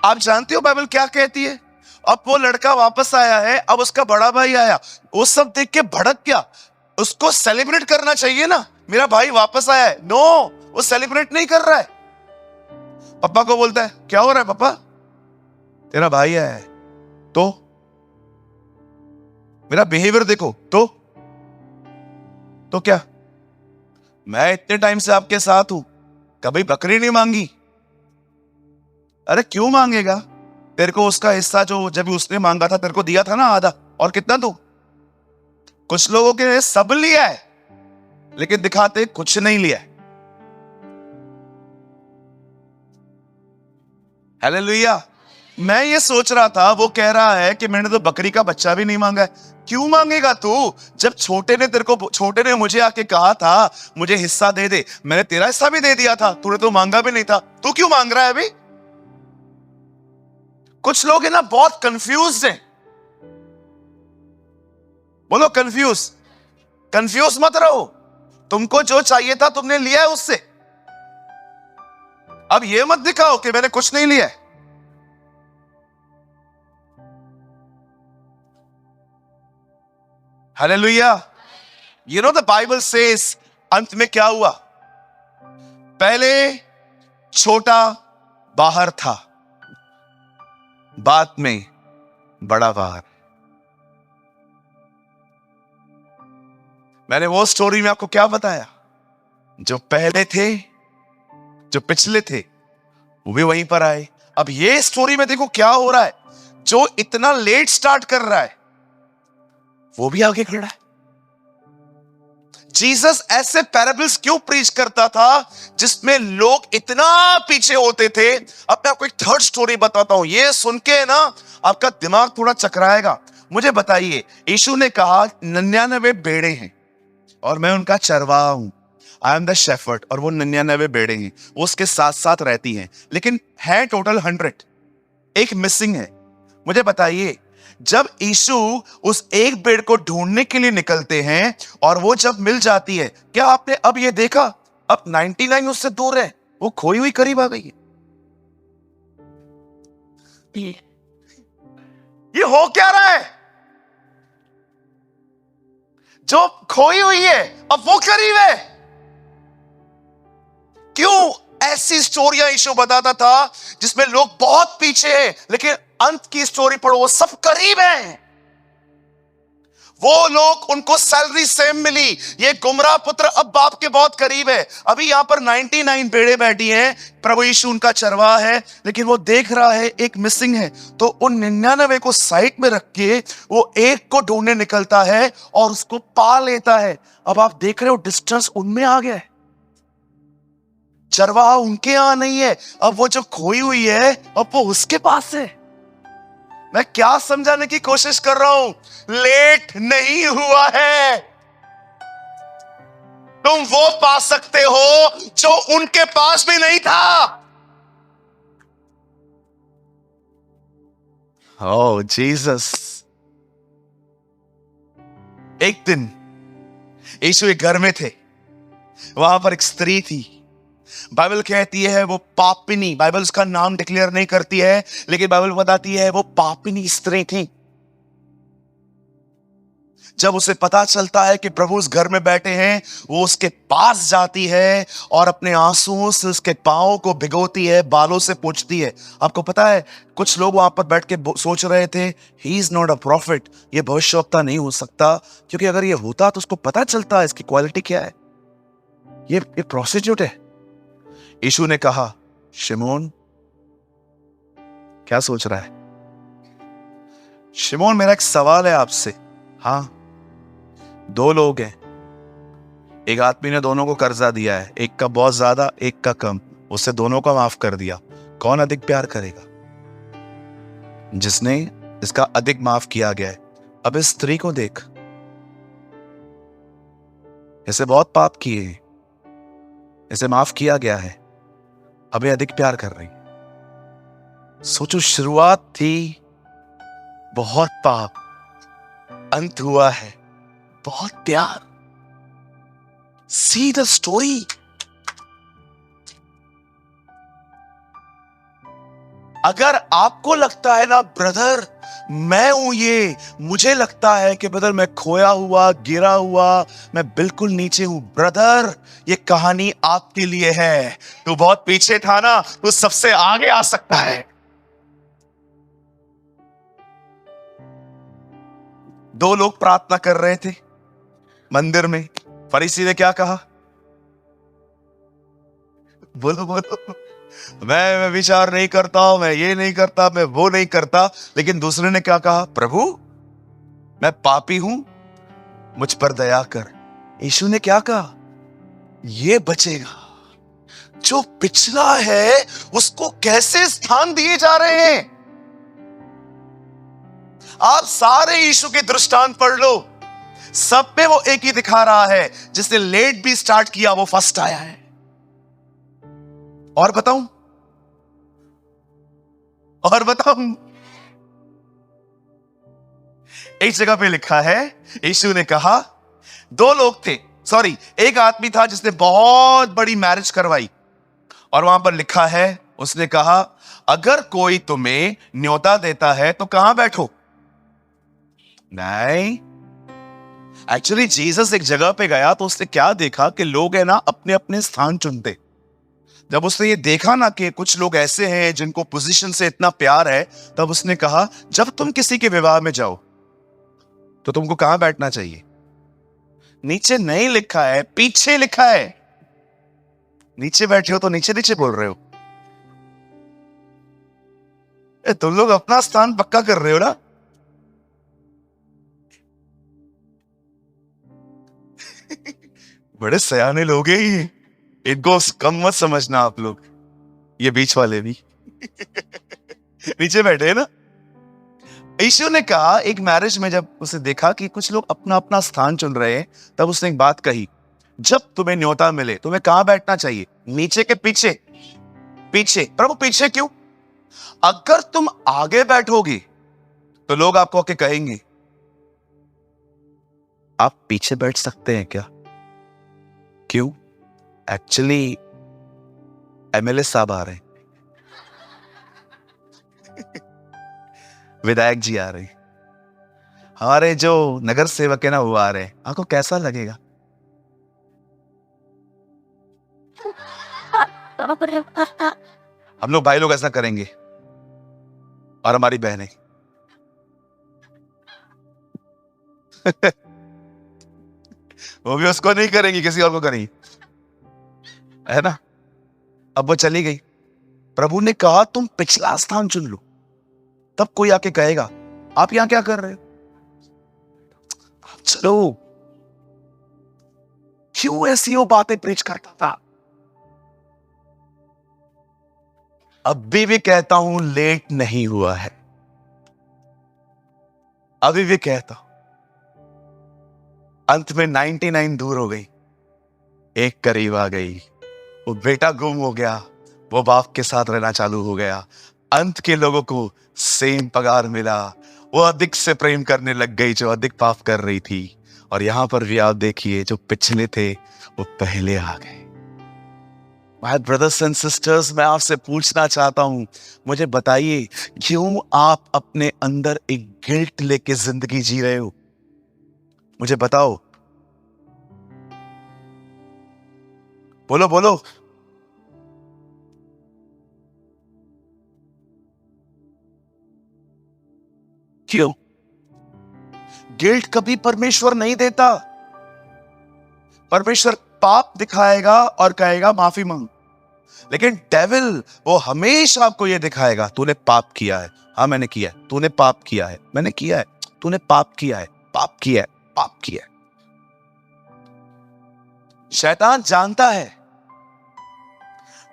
आप जानते हो बाइबल क्या कहती है? अब वो लड़का वापस आया है, अब उसका बड़ा भाई आया। वो सब देख के भड़क गया। उसको सेलिब्रेट करना चाहिए ना, मेरा भाई वापस आया है। नो, वो सेलिब्रेट नहीं कर रहा है। पापा को बोलता है, क्या हो रहा है पापा? तेरा भाई आया है। तो मेरा बिहेवियर देखो। तो क्या? मैं इतने टाइम से आपके साथ हूं, कभी बकरी नहीं मांगी। अरे क्यों मांगेगा? तेरे को उसका हिस्सा जो जब उसने मांगा था तेरे को दिया था ना, आधा। और कितना तू? कुछ लोगों के सब लिया है लेकिन दिखाते कुछ नहीं लिया है। हालेलुया। मैं ये सोच रहा था, वो कह रहा है कि मैंने तो बकरी का बच्चा भी नहीं मांगा है। क्यों मांगेगा तू? जब छोटे ने मुझे आके कहा था मुझे हिस्सा दे दे, मैंने तेरा हिस्सा भी दे दिया था। तूने तो मांगा भी नहीं था, तू क्यों मांग रहा है अभी? कुछ लोग है ना बहुत कंफ्यूज हैं। बोलो कंफ्यूज। कंफ्यूज मत रहो। तुमको जो चाहिए था तुमने लिया है उससे। अब ये मत दिखाओ कि मैंने कुछ नहीं लिया है। Hallelujah. You know the Bible says, अंत में क्या हुआ? पहले छोटा बाहर था, बाद में बड़ा बाहर। मैंने वो स्टोरी में आपको क्या बताया? जो पहले थे, जो पिछले थे, वो भी वहीं पर आए। अब ये स्टोरी में देखो क्या हो रहा है। जो इतना लेट स्टार्ट कर रहा है वो भी आगे खड़ा है। जीसस ऐसे पैराबल्स क्यों प्रीच करता था जिसमें लोग इतना पीछे होते थे? अब मैं आपको एक थर्ड स्टोरी बताता हूं, ये सुन के ना आपका दिमाग थोड़ा चकराएगा। मुझे बताइए, यीशु ने कहा 99 भेड़ें हैं, और मैं उनका चरवाहा हूं। I am the shepherd. और वो 99 भेड़ें हैं, वो उसके साथ साथ रहती हैं, लेकिन है टोटल 100, एक मिसिंग है। मुझे बताइए, जब यीशु उस एक भेड़ को ढूंढने के लिए निकलते हैं और वो जब मिल जाती है, क्या आपने अब ये देखा अब 99 उससे दूर है, वो खोई हुई करीब आ गई है? ये हो क्या रहा है? जो खोई हुई है अब वो करीब है। क्यों ऐसी स्टोरियां यीशु बताता था जिसमें लोग बहुत पीछे हैं, लेकिन अंत की स्टोरी पढ़ो, वो सब करीब हैं। वो लोग, उनको सैलरी सेम मिली, ये गुमराह पुत्र अब बाप के बहुत करीब है। अभी यहां पर 99 भेड़ें बैठी हैं, प्रभु यीशु उनका चरवाहा है, लेकिन वो देख रहा है एक मिसिंग है, तो उन 99 को साइड में रख के वो एक को ढूंढने निकलता है और उसको पा लेता है। अब आप देख रहे हो डिस्टेंस उनमें आ गया है, चरवाहा उनके यहां नहीं है, अब वो जो खोई हुई है अब वो उसके पास है। मैं क्या समझाने की कोशिश कर रहा हूं? लेट नहीं हुआ है, तुम वो पा सकते हो जो उनके पास भी नहीं था। ओह जीसस। एक दिन यीशु एक घर में थे, वहां पर एक स्त्री थी। बाइबल कहती है वो पापिनी, बाइबल उसका नाम डिक्लेयर नहीं करती है, लेकिन बाइबल बताती है वो पापिनी स्त्री थी। जब उसे पता चलता है कि प्रभु उस घर में बैठे हैं, वो उसके पास जाती है और अपने आंसुओं से उसके पांवों को भिगोती है, बालों से पोंछती है। आपको पता है, कुछ लोग वहां पर बैठ के सोच रहे थे, he is not a profit, ये भविष्यवक्ता नहीं हो सकता, क्योंकि अगर ये होता तो उसको पता चलता है इसकी क्वालिटी क्या है, ये प्रोस्टिट्यूट है। यीशु ने कहा, शिमोन क्या सोच रहा है? शिमोन मेरा एक सवाल है आपसे। हाँ, दो लोग हैं, एक आदमी ने दोनों को कर्जा दिया है, एक का बहुत ज्यादा एक का कम, उससे दोनों का माफ कर दिया, कौन अधिक प्यार करेगा? जिसने इसका अधिक माफ किया गया है। अब इस स्त्री को देख, इसे बहुत पाप किए हैं, इसे माफ किया गया है, अब ये अधिक प्यार कर रही। सोचो, शुरुआत थी बहुत पाप, अंत हुआ है बहुत प्यार। See the story. अगर आपको लगता है ना ब्रदर मैं हूं ये, मुझे लगता है कि ब्रदर मैं खोया हुआ, गिरा हुआ, मैं बिल्कुल नीचे हूं, ब्रदर ये कहानी आपके लिए है। तू बहुत पीछे था ना, तू सबसे आगे आ सकता है। दो लोग प्रार्थना कर रहे थे मंदिर में, फरीसी ने क्या कहा? बोलो बोलो। मैं विचार नहीं करता, मैं ये नहीं करता, मैं वो नहीं करता। लेकिन दूसरे ने क्या कहा? प्रभु मैं पापी हूं, मुझ पर दया कर। यीशु ने क्या कहा? ये बचेगा। जो पिछला है उसको कैसे स्थान दिए जा रहे हैं? आप सारे यीशु के दृष्टांत पढ़ लो, सब पे वो एक ही दिखा रहा है, जिसने लेट भी स्टार्ट किया वो फर्स्ट आया है। और बताऊं, एक जगह पे लिखा है, यीशु ने कहा, दो लोग थे, सॉरी एक आदमी था जिसने बहुत बड़ी मैरिज करवाई, और वहां पर लिखा है उसने कहा अगर कोई तुम्हें न्योता देता है तो कहां बैठो। नहीं, एक्चुअली जीसस एक जगह पे गया तो उसने क्या देखा कि लोग है ना अपने अपने स्थान चुनते। जब उसने ये देखा ना कि कुछ लोग ऐसे हैं जिनको पोजीशन से इतना प्यार है, तब उसने कहा जब तुम किसी के विवाह में जाओ तो तुमको कहां बैठना चाहिए? नीचे नहीं लिखा है, पीछे लिखा है। नीचे बैठे हो तो नीचे नीचे बोल रहे हो। तुम लोग अपना स्थान पक्का कर रहे हो ना। बड़े सयाने लोग हैं ये, इनको कम मत समझना आप लोग, ये बीच वाले भी नीचे बैठे हैं ना। यीशु ने कहा, एक मैरिज में जब उसे देखा कि कुछ लोग अपना अपना स्थान चुन रहे हैं, तब उसने एक बात कही, जब तुम्हें न्योता मिले तुम्हें कहां बैठना चाहिए? नीचे के पीछे? पीछे। प्रभु पीछे क्यों? अगर तुम आगे बैठोगे तो लोग आपको आके कहेंगे, आप पीछे बैठ सकते हैं क्या? क्यों? एक्चुअली एमएलए साहब आ रहे हैं, विधायक जी आ रहे हैं, हमारे जो नगर सेवक है ना वो आ रहे हैं, आपको कैसा लगेगा? हम लोग भाई लोग ऐसा करेंगे और हमारी बहनें वो भी उसको नहीं करेंगी, किसी और को करेंगी, है ना? अब वो चली गई। प्रभु ने कहा तुम पिछला स्थान चुन लो, तब कोई आके कहेगा आप यहां क्या कर रहे हो? चलो। क्यों ऐसी वो बातें प्रीच करता था? अभी भी कहता हूं लेट नहीं हुआ है, अभी भी कहता हूं। अंत में 99 दूर हो गई, एक करीब आ गई। वो बेटा गुम हो गया, वो बाप के साथ रहना चालू हो गया। अंत के लोगों को सेम पगार मिला, वो अधिक से प्रेम करने लग गई जो अधिक पाप कर रही थी। और यहां पर भी आप देखिए, जो पिछले थे वो पहले आ गए। माय ब्रदर्स एंड सिस्टर्स, मैं आपसे पूछना चाहता हूं, मुझे बताइए क्यों आप अपने अंदर एक गिल्ट लेके जिंदगी जी रहे हो? मुझे बताओ, बोलो बोलो। क्यों? गिल्ट कभी परमेश्वर नहीं देता। परमेश्वर पाप दिखाएगा और कहेगा माफी मांग, लेकिन डेविल वो हमेशा आपको ये दिखाएगा तूने पाप किया है। हाँ मैंने किया है, तूने पाप किया है, मैंने किया है, तूने पाप किया है, पाप किया है, पाप किया है। शैतान जानता है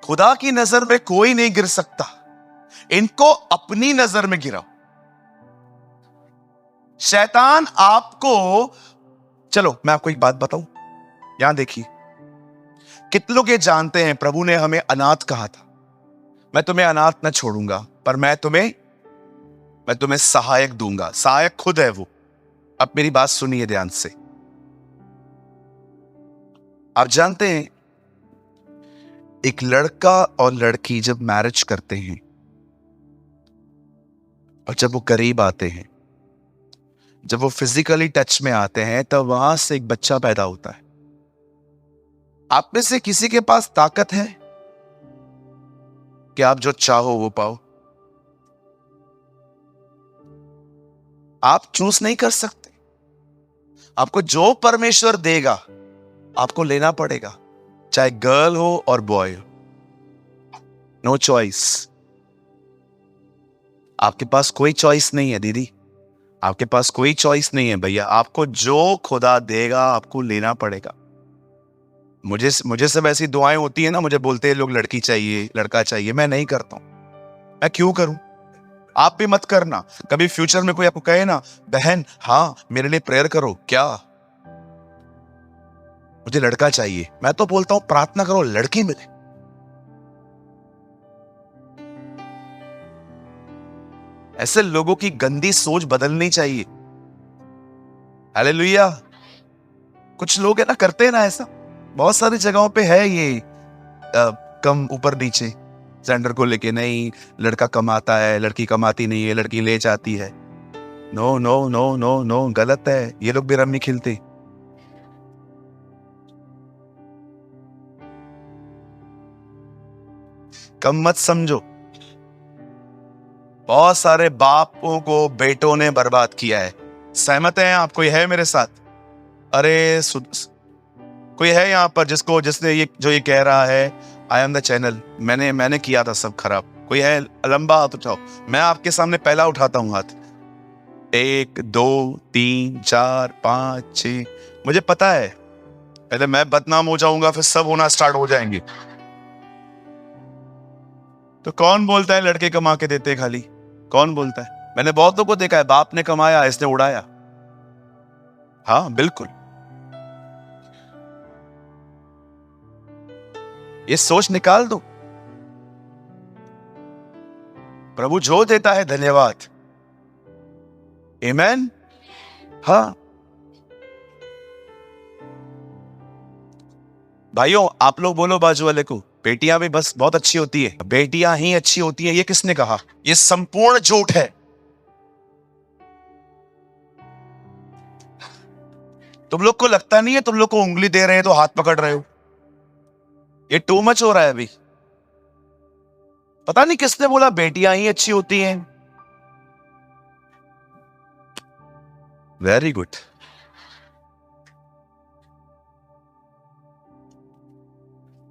खुदा की नजर में कोई नहीं गिर सकता, इनको अपनी नजर में गिराओ। शैतान आपको, चलो मैं आपको एक बात बताऊं, यहां देखिए, कितने लोग ये जानते हैं प्रभु ने हमें अनाथ कहा था, मैं तुम्हें अनाथ न छोड़ूंगा, पर मैं तुम्हें सहायक दूंगा। सहायक खुद है वो। अब मेरी बात सुनिए ध्यान से। आप जानते हैं एक लड़का और लड़की जब मैरिज करते हैं और जब वो करीब आते हैं, जब वो फिजिकली टच में आते हैं, तब वहां से एक बच्चा पैदा होता है। आप में से किसी के पास ताकत है कि आप जो चाहो वो पाओ? आप चूज नहीं कर सकते। आपको जो परमेश्वर देगा आपको लेना पड़ेगा, चाहे गर्ल हो और बॉय हो। No choice. आपके पास कोई चॉइस नहीं है दीदी, आपके पास कोई चॉइस नहीं है भैया। आपको जो खुदा देगा आपको लेना पड़ेगा। मुझे सब ऐसी दुआएं होती है ना, मुझे बोलते हैं लोग लड़की चाहिए, लड़का चाहिए, मैं नहीं करता हूं। मैं क्यों करूं? आप भी मत करना। कभी फ्यूचर में कोई आपको कहे ना, बहन हाँ मेरे लिए प्रेयर करो, क्या मुझे लड़का चाहिए, मैं तो बोलता हूं प्रार्थना करो लड़की मिले। ऐसे लोगों की गंदी सोच बदलनी चाहिए। हालेलुया। कुछ लोग है ना करते हैं ना ऐसा, बहुत सारी जगहों पे है ये कम ऊपर नीचे जेंडर को लेके। नहीं, लड़का कमाता है, लड़की कमाती नहीं है, लड़की ले जाती है। No no no no no, गलत है। ये लोग भी रम्मी खेलते। कम मत समझो। बहुत सारे बापों को बेटों ने बर्बाद किया है। सहमत हैं आप? कोई है मेरे साथ? अरे कोई है यहाँ पर जिसने ये जो ये कह रहा है आई एम द चैनल, मैंने किया था सब खराब? कोई है? लंबा हाथ उठाओ, मैं आपके सामने पहला उठाता हूं हाथ। 1 2 3 4 5 6। मुझे पता है पहले मैं बदनाम हो जाऊंगा, फिर सब होना स्टार्ट हो जाएंगे। तो कौन बोलता है लड़के कमा के देते खाली? कौन बोलता है? मैंने बहुतों को देखा है, बाप ने कमाया, इसने उड़ाया। हाँ बिल्कुल। ये सोच निकाल दो। प्रभु जो देता है धन्यवाद। आमीन। हाँ भाइयों, आप लोग बोलो बाजू वाले को, बेटियां भी बस बहुत अच्छी होती है, बेटियां ही अच्छी होती है। ये किसने कहा? ये संपूर्ण झूठ है। तुम लोग को लगता नहीं है तुम लोग को उंगली दे रहे हैं तो हाथ पकड़ रहे हो? ये टू मच हो रहा है अभी। पता नहीं किसने बोला बेटियां ही अच्छी होती हैं। Very good.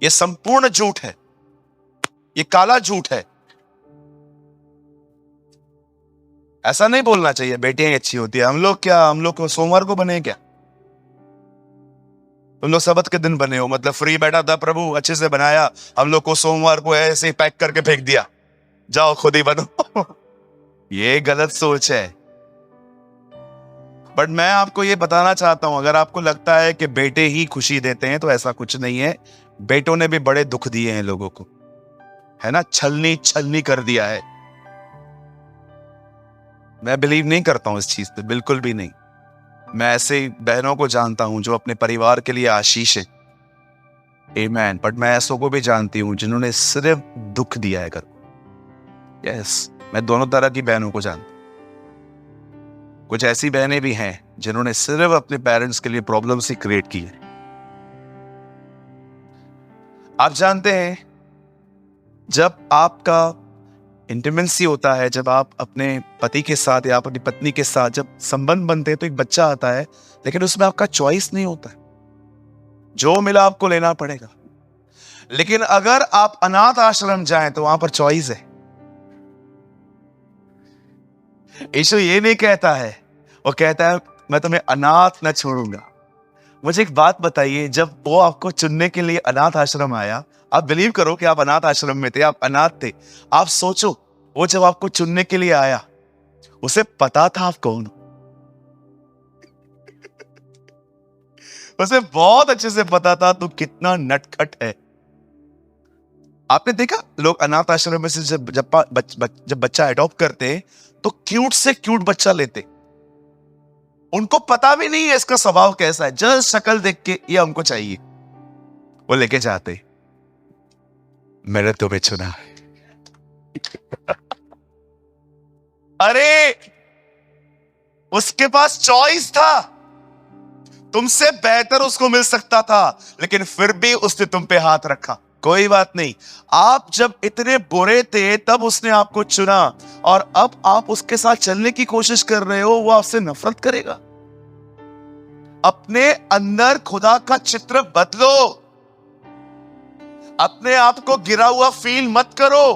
ये संपूर्ण झूठ है, ये काला झूठ है। ऐसा नहीं बोलना चाहिए बेटियां ही अच्छी होती है। हम लोग क्या, हम लोग को सोमवार को बने क्या? तुम लोग सबत के दिन बने हो, मतलब फ्री बैठा था प्रभु, अच्छे से बनाया, हम लोग को सोमवार को ऐसे ही पैक करके फेंक दिया, जाओ खुद ही बनो। ये गलत सोच है। बट मैं आपको ये बताना चाहता हूं, अगर आपको लगता है कि बेटे ही खुशी देते हैं तो ऐसा कुछ नहीं है। बेटों ने भी बड़े दुख दिए हैं लोगों को, है ना, छलनी छलनी कर दिया है। मैं बिलीव नहीं करता हूं इस चीज पे, बिल्कुल भी नहीं। मैं ऐसे बहनों को जानता हूं जो अपने परिवार के लिए आशीष है, आमीन। बट मैं ऐसों को भी जानती हूं जिन्होंने सिर्फ दुख दिया है घर को। यस, मैं दोनों तरह की बहनों को जानता हूं। कुछ ऐसी बहनें भी हैं जिन्होंने सिर्फ अपने पेरेंट्स के लिए प्रॉब्लम्स ही क्रिएट की है। आप जानते हैं, जब आपका इंटीमेंसी होता है, जब आप अपने पति के साथ या अपनी पत्नी के साथ जब संबंध बनते हैं तो एक बच्चा आता है, लेकिन उसमें आपका चॉइस नहीं होता है। जो मिला आपको लेना पड़ेगा। लेकिन अगर आप अनाथ आश्रम जाएं तो वहां पर चॉइस है। यीशु ये नहीं कहता है, वो कहता है मैं तुम्हें अनाथ न छोड़ूंगा। मुझे एक बात बताइए, जब वो आपको चुनने के लिए अनाथ आश्रम आया, आप बिलीव करो कि आप अनाथ आश्रम में थे, आप अनाथ थे। आप सोचो, वो जब आपको चुनने के लिए आया, उसे पता था आप कौन हो। उसे बहुत अच्छे से पता था तू कितना नटखट है। आपने देखा, लोग अनाथ आश्रम में से जब बच्चा अडॉप्ट करते तो क्यूट से क्यूट बच्चा लेते। उनको पता भी नहीं है इसका स्वभाव कैसा है, जस्ट शक्ल देख के ये हमको चाहिए, वो लेके जाते। मैंने तुम्हें चुना। अरे उसके पास चॉइस था, तुमसे बेहतर उसको मिल सकता था, लेकिन फिर भी उसने तुम पे हाथ रखा। कोई बात नहीं, आप जब इतने बुरे थे तब उसने आपको चुना, और अब आप उसके साथ चलने की कोशिश कर रहे हो, वो आपसे नफरत करेगा। अपने अंदर खुदा का चित्र बदलो। अपने आप को गिरा हुआ फील मत करो।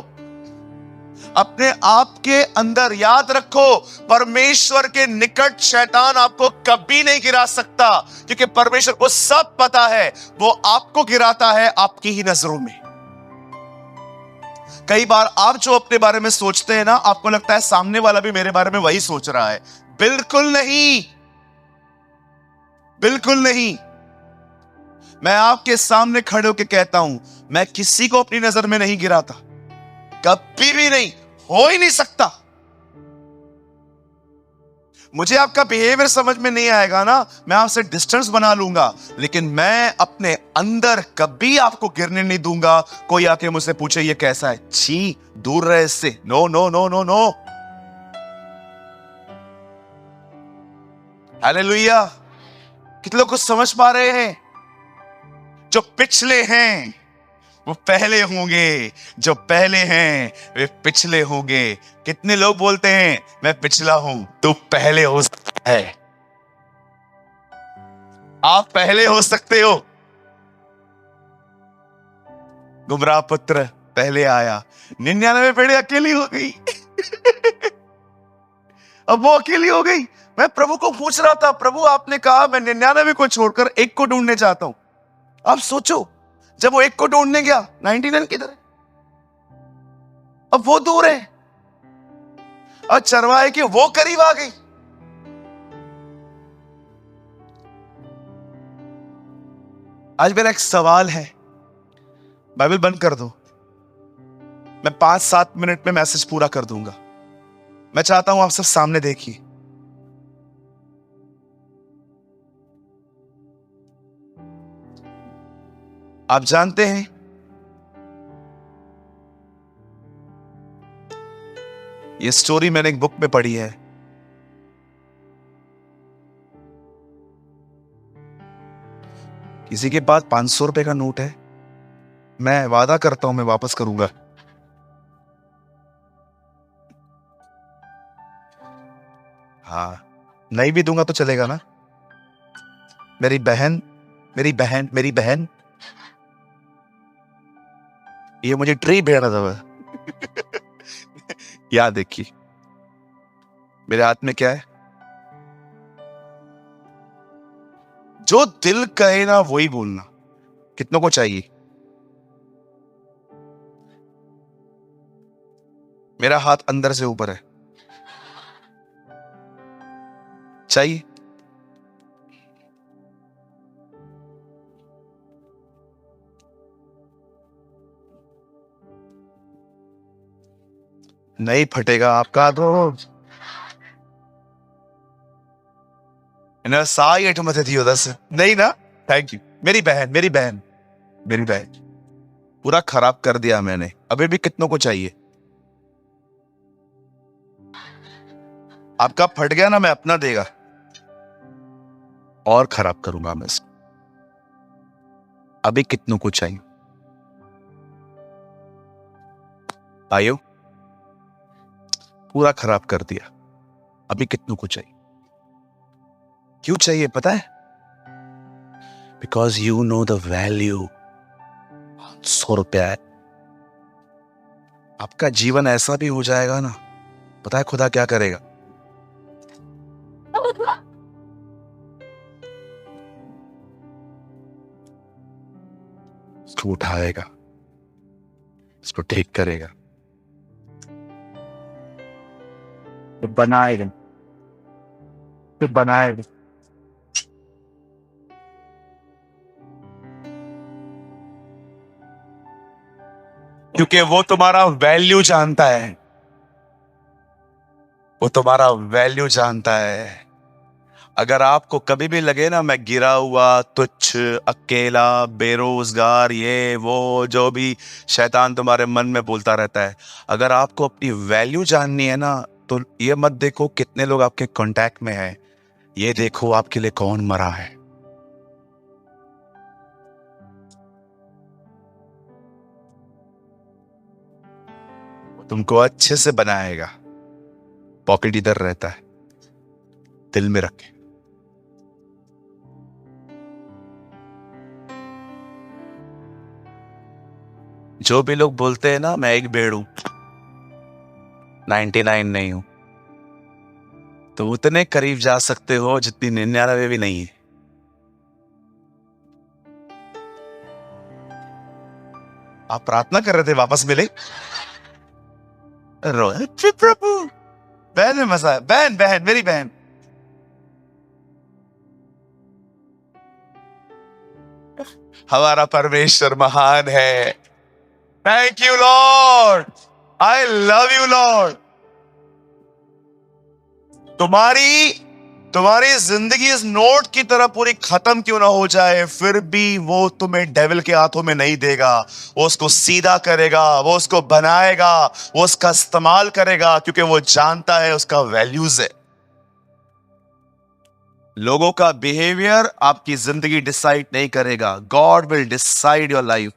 अपने आप के अंदर याद रखो, परमेश्वर के निकट शैतान आपको कभी नहीं गिरा सकता, क्योंकि परमेश्वर को सब पता है। वो आपको गिराता है आपकी ही नजरों में। कई बार आप जो अपने बारे में सोचते हैं ना, आपको लगता है सामने वाला भी मेरे बारे में वही सोच रहा है। बिल्कुल नहीं, बिल्कुल नहीं। मैं आपके सामने खड़े होकर कहता हूं, मैं किसी को अपनी नजर में नहीं गिराता, कभी भी नहीं, हो ही नहीं सकता। मुझे आपका बिहेवियर समझ में नहीं आएगा ना, मैं आपसे डिस्टेंस बना लूंगा, लेकिन मैं अपने अंदर कभी आपको गिरने नहीं दूंगा। कोई आके मुझसे पूछे ये कैसा है, छी, दूर रहे इससे। No no no no no. Hallelujah. कितने लोग कुछ समझ पा रहे हैं? जो पिछले हैं वो पहले होंगे, जो पहले हैं वे पिछले होंगे। कितने लोग बोलते हैं मैं पिछला हूं, तू पहले हो सकता है। आप पहले हो सकते हो। गुमराह पुत्र पहले आया, 99 पेड़े अकेली हो गई। अब वो अकेली हो गई। मैं प्रभु को पूछ रहा था, प्रभु आपने कहा मैं 99 को छोड़कर एक को ढूंढने चाहता हूं। आप सोचो, जब वो एक को ढूंढने गया, 99 किधर है? अब वो दूर है। और चरवाहे की वो करीब आ गई। आज मेरा एक सवाल है, बाइबल बंद कर दो, मैं 5-7 मिनट में मैसेज पूरा कर दूंगा। मैं चाहता हूं आप सब सामने देखिए। आप जानते हैं ये स्टोरी मैंने एक बुक में पढ़ी है। किसी के पास 500 रुपए का नोट है, मैं वादा करता हूं मैं वापस करूंगा। हाँ, नहीं भी दूंगा तो चलेगा ना। मेरी बहन मेरी बहन मेरी बहन ये मुझे ट्री भेड़ रहा था। याद देखिए मेरे हाथ में क्या है, जो दिल कहे ना वही बोलना। कितनों को चाहिए? मेरा हाथ अंदर से ऊपर है, चाहिए? नहीं फटेगा आपका तो साई एठ मथे थी दस नहीं ना। थैंक यू मेरी बहन मेरी बहन मेरी बहन। पूरा खराब कर दिया मैंने। अभी भी कितनों को चाहिए? आपका फट गया ना, मैं अपना देगा और खराब करूंगा मैं इसको। अभी कितनों को चाहिए भाइयों? पूरा खराब कर दिया। अभी कितनों को चाहिए? क्यों चाहिए पता है? Because you know the value. 100 रुपया है। आपका जीवन ऐसा भी हो जाएगा ना, पता है खुदा क्या करेगा? इसको उठाएगा, इसको ठीक करेगा, तो बनाएगा, तो बनाएगा। क्योंकि वो तुम्हारा वैल्यू जानता है। वो तुम्हारा वैल्यू जानता है। अगर आपको कभी भी लगे ना मैं गिरा हुआ, तुच्छ, अकेला, बेरोजगार, ये वो जो भी शैतान तुम्हारे मन में बोलता रहता है, अगर आपको अपनी वैल्यू जाननी है ना, तो ये मत देखो कितने लोग आपके कांटेक्ट में हैं, ये देखो आपके लिए कौन मरा है। तुमको अच्छे से बनाएगा। पॉकेट इधर रहता है, दिल में रखे। जो भी लोग बोलते हैं ना मैं एक भेड़ हूं, 99 नहीं हूं, तो उतने करीब जा सकते हो जितनी 99 भी नहीं है। आप प्रार्थना कर रहे थे वापस मिले। प्रभु, बहन में मजा है। बहन बहन मेरी बहन। हमारा परमेश्वर महान है। Thank you Lord, I love you Lord. तुम्हारी जिंदगी इस नोट की तरह पूरी खत्म क्यों ना हो जाए, फिर भी वो तुम्हें डेविल के हाथों में नहीं देगा। वो उसको सीधा करेगा, वो उसको बनाएगा, वो उसका इस्तेमाल करेगा, क्योंकि वो जानता है उसका वैल्यूज है। लोगों का बिहेवियर आपकी जिंदगी डिसाइड नहीं करेगा। God will decide your life.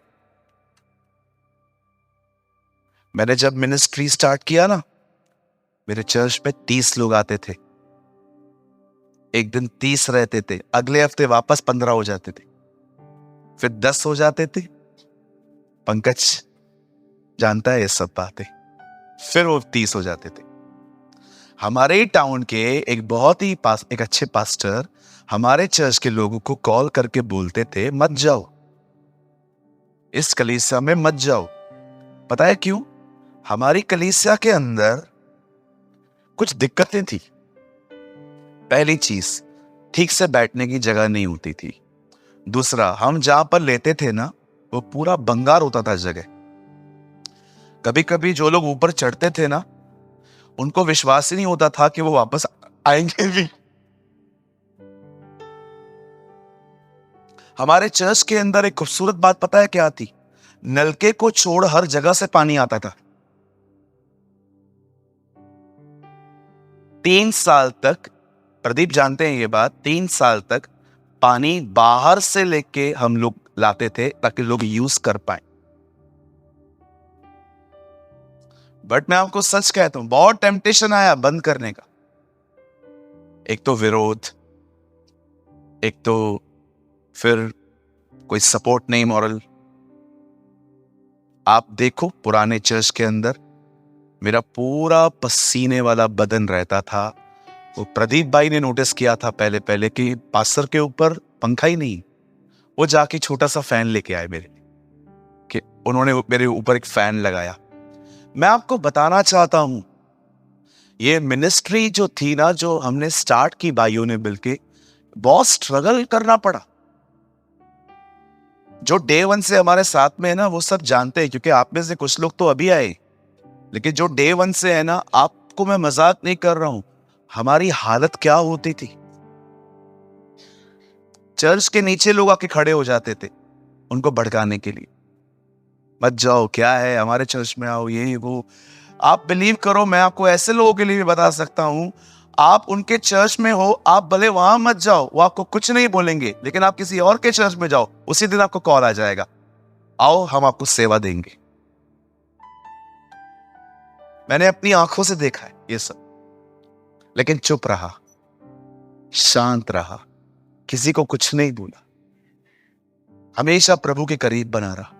मैंने जब मिनिस्ट्री स्टार्ट किया ना, मेरे चर्च में 30 लोग आते थे। एक दिन 30 रहते थे, अगले हफ्ते वापस 15 हो जाते थे, फिर 10 हो जाते थे। पंकज जानता है ये सब बातें। फिर वो 30 हो जाते थे। हमारे टाउन के एक अच्छे पास्टर हमारे चर्च के लोगों को कॉल करके बोलते थे मत जाओ, इस कलीसिया में मत जाओ। पता है क्यों? हमारी कलीसिया के अंदर कुछ दिक्कतें थी। पहली चीज, ठीक से बैठने की जगह नहीं होती थी। दूसरा, हम जहां पर लेते थे ना, वो पूरा बंगार होता था जगह। कभी कभी जो लोग ऊपर चढ़ते थे ना, उनको विश्वास ही नहीं होता था कि वो वापस आएंगे भी। हमारे चर्च के अंदर एक खूबसूरत बात पता है क्या थी? नलके को छोड़ हर जगह से पानी आता था। 3 साल तक, प्रदीप जानते हैं ये बात, 3 साल तक पानी बाहर से लेके हम लोग लाते थे ताकि लोग यूज कर पाए। बट मैं आपको सच कहता हूं, बहुत टेम्पटेशन आया बंद करने का। एक तो विरोध, एक तो फिर कोई सपोर्ट नहीं मॉरल। आप देखो पुराने चर्च के अंदर मेरा पूरा पसीने वाला बदन रहता था। वो प्रदीप भाई ने नोटिस किया था पहले पहले कि पास्टर के ऊपर पंखा ही नहीं। वो जाके छोटा सा फैन लेके आए मेरे लिए, कि उन्होंने मेरे ऊपर एक फैन लगाया। मैं आपको बताना चाहता हूं, ये मिनिस्ट्री जो थी ना, जो हमने स्टार्ट की भाइयों ने मिलके, बहुत स्ट्रगल करना पड़ा। जो डे वन से हमारे साथ में है ना, वो सब जानते हैं, क्योंकि आप में से कुछ लोग तो अभी आए, लेकिन जो डे वन से है ना, आपको मैं मजाक नहीं कर रहा हूं, हमारी हालत क्या होती थी। चर्च के नीचे लोग आके खड़े हो जाते थे उनको भड़काने के लिए, मत जाओ, क्या है, हमारे चर्च में आओ, ये वो। आप बिलीव करो, मैं आपको ऐसे लोगों के लिए भी बता सकता हूं, आप उनके चर्च में हो, आप भले वहां मत जाओ, वो आपको कुछ नहीं बोलेंगे, लेकिन आप किसी और के चर्च में जाओ, उसी दिन आपको कॉल आ जाएगा, आओ हम आपको सेवा देंगे। मैंने अपनी आंखों से देखा है ये सब, लेकिन चुप रहा, शांत रहा, किसी को कुछ नहीं बोला, हमेशा प्रभु के करीब बना रहा।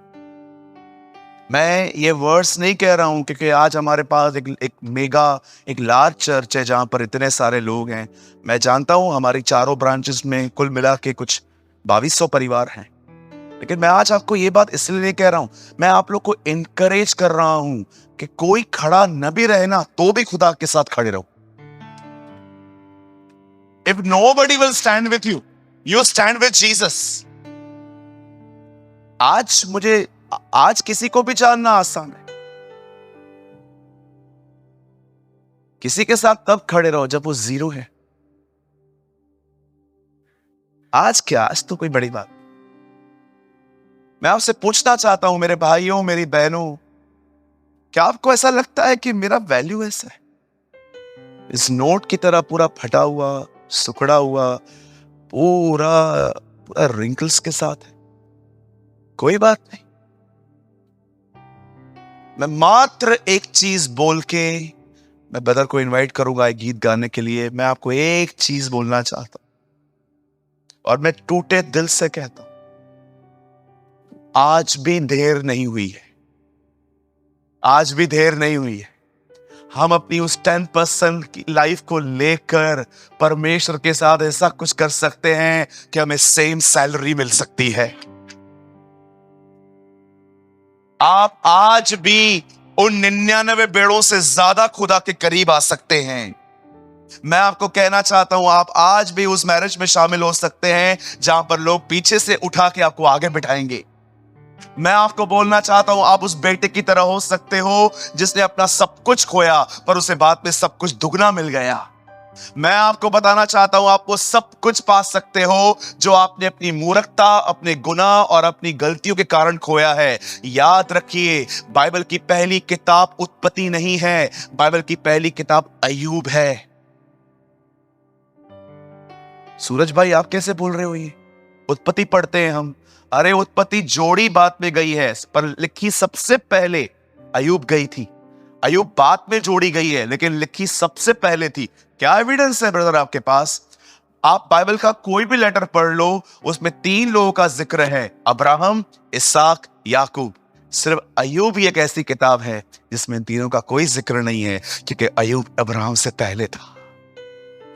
मैं ये वर्ड्स नहीं कह रहा हूं क्योंकि आज हमारे पास एक लार्ज चर्च है जहां पर इतने सारे लोग हैं। मैं जानता हूं हमारी चारों ब्रांचेस में कुल मिला के कुछ 2200 परिवार हैं, लेकिन मैं आज आपको ये बात इसलिए नहीं कह रहा हूं, मैं आप लोग को इनकरेज कर रहा हूं कि कोई खड़ा न भी रहे ना, तो भी खुदा के साथ खड़े रहो। If nobody will stand with you, you stand with Jesus. आज किसी को भी जानना आसान है। किसी के साथ तब खड़े रहो जब वो जीरो है। आज क्या, आज तो कोई बड़ी बात। मैं आपसे पूछना चाहता हूं मेरे भाइयों, मेरी बहनों, क्या आपको ऐसा लगता है कि मेरा वैल्यू ऐसा है, इस नोट की तरह पूरा फटा हुआ, सुखड़ा हुआ, पूरा पूरा रिंकल्स के साथ है? कोई बात नहीं, मैं मात्र एक चीज बोल के मैं ब्रदर को इनवाइट करूंगा एक गीत गाने के लिए। मैं आपको एक चीज बोलना चाहता हूं और मैं टूटे दिल से कहता हूं, आज भी देर नहीं हुई है, आज भी देर नहीं हुई है। हम अपनी उस 10% की लाइफ को लेकर परमेश्वर के साथ ऐसा कुछ कर सकते हैं कि हमें सेम सैलरी मिल सकती है। आप आज भी उन 99 बेड़ों से ज्यादा खुदा के करीब आ सकते हैं। मैं आपको कहना चाहता हूं, आप आज भी उस मैरिज में शामिल हो सकते हैं जहां पर लोग पीछे से उठा के आपको आगे बिठाएंगे। मैं आपको बोलना चाहता हूं, आप उस बेटे की तरह हो सकते हो जिसने अपना सब कुछ खोया पर उसे बाद में सब कुछ दुगना मिल गया। मैं आपको बताना चाहता हूं, आप वो सब कुछ पा सकते हो जो आपने अपनी मूर्खता, अपने गुनाह और अपनी गलतियों के कारण खोया है। याद रखिए, बाइबल की पहली किताब उत्पत्ति नहीं है, बाइबल की पहली किताब अय्यूब है। सूरज भाई, आप कैसे बोल रहे हो? ये उत्पत्ति पढ़ते हैं हम। अरे उत्पत्ति जोड़ी बात में गई है, पर लिखी सबसे पहले अय्यूब गई थी। अय्यूब बात में जोड़ी गई है, लेकिन लिखी सबसे पहले थी। क्या एविडेंस है ब्रदर आपके पास? आप बाइबल का कोई भी लेटर पढ़ लो, उसमें 3 लोगों का जिक्र है, अब्राहम, इसहाक, याकूब। सिर्फ अय्यूब ही एक ऐसी किताब है जिसमें तीनों का कोई जिक्र नहीं है, क्योंकि अय्यूब अब्राहम से पहले था।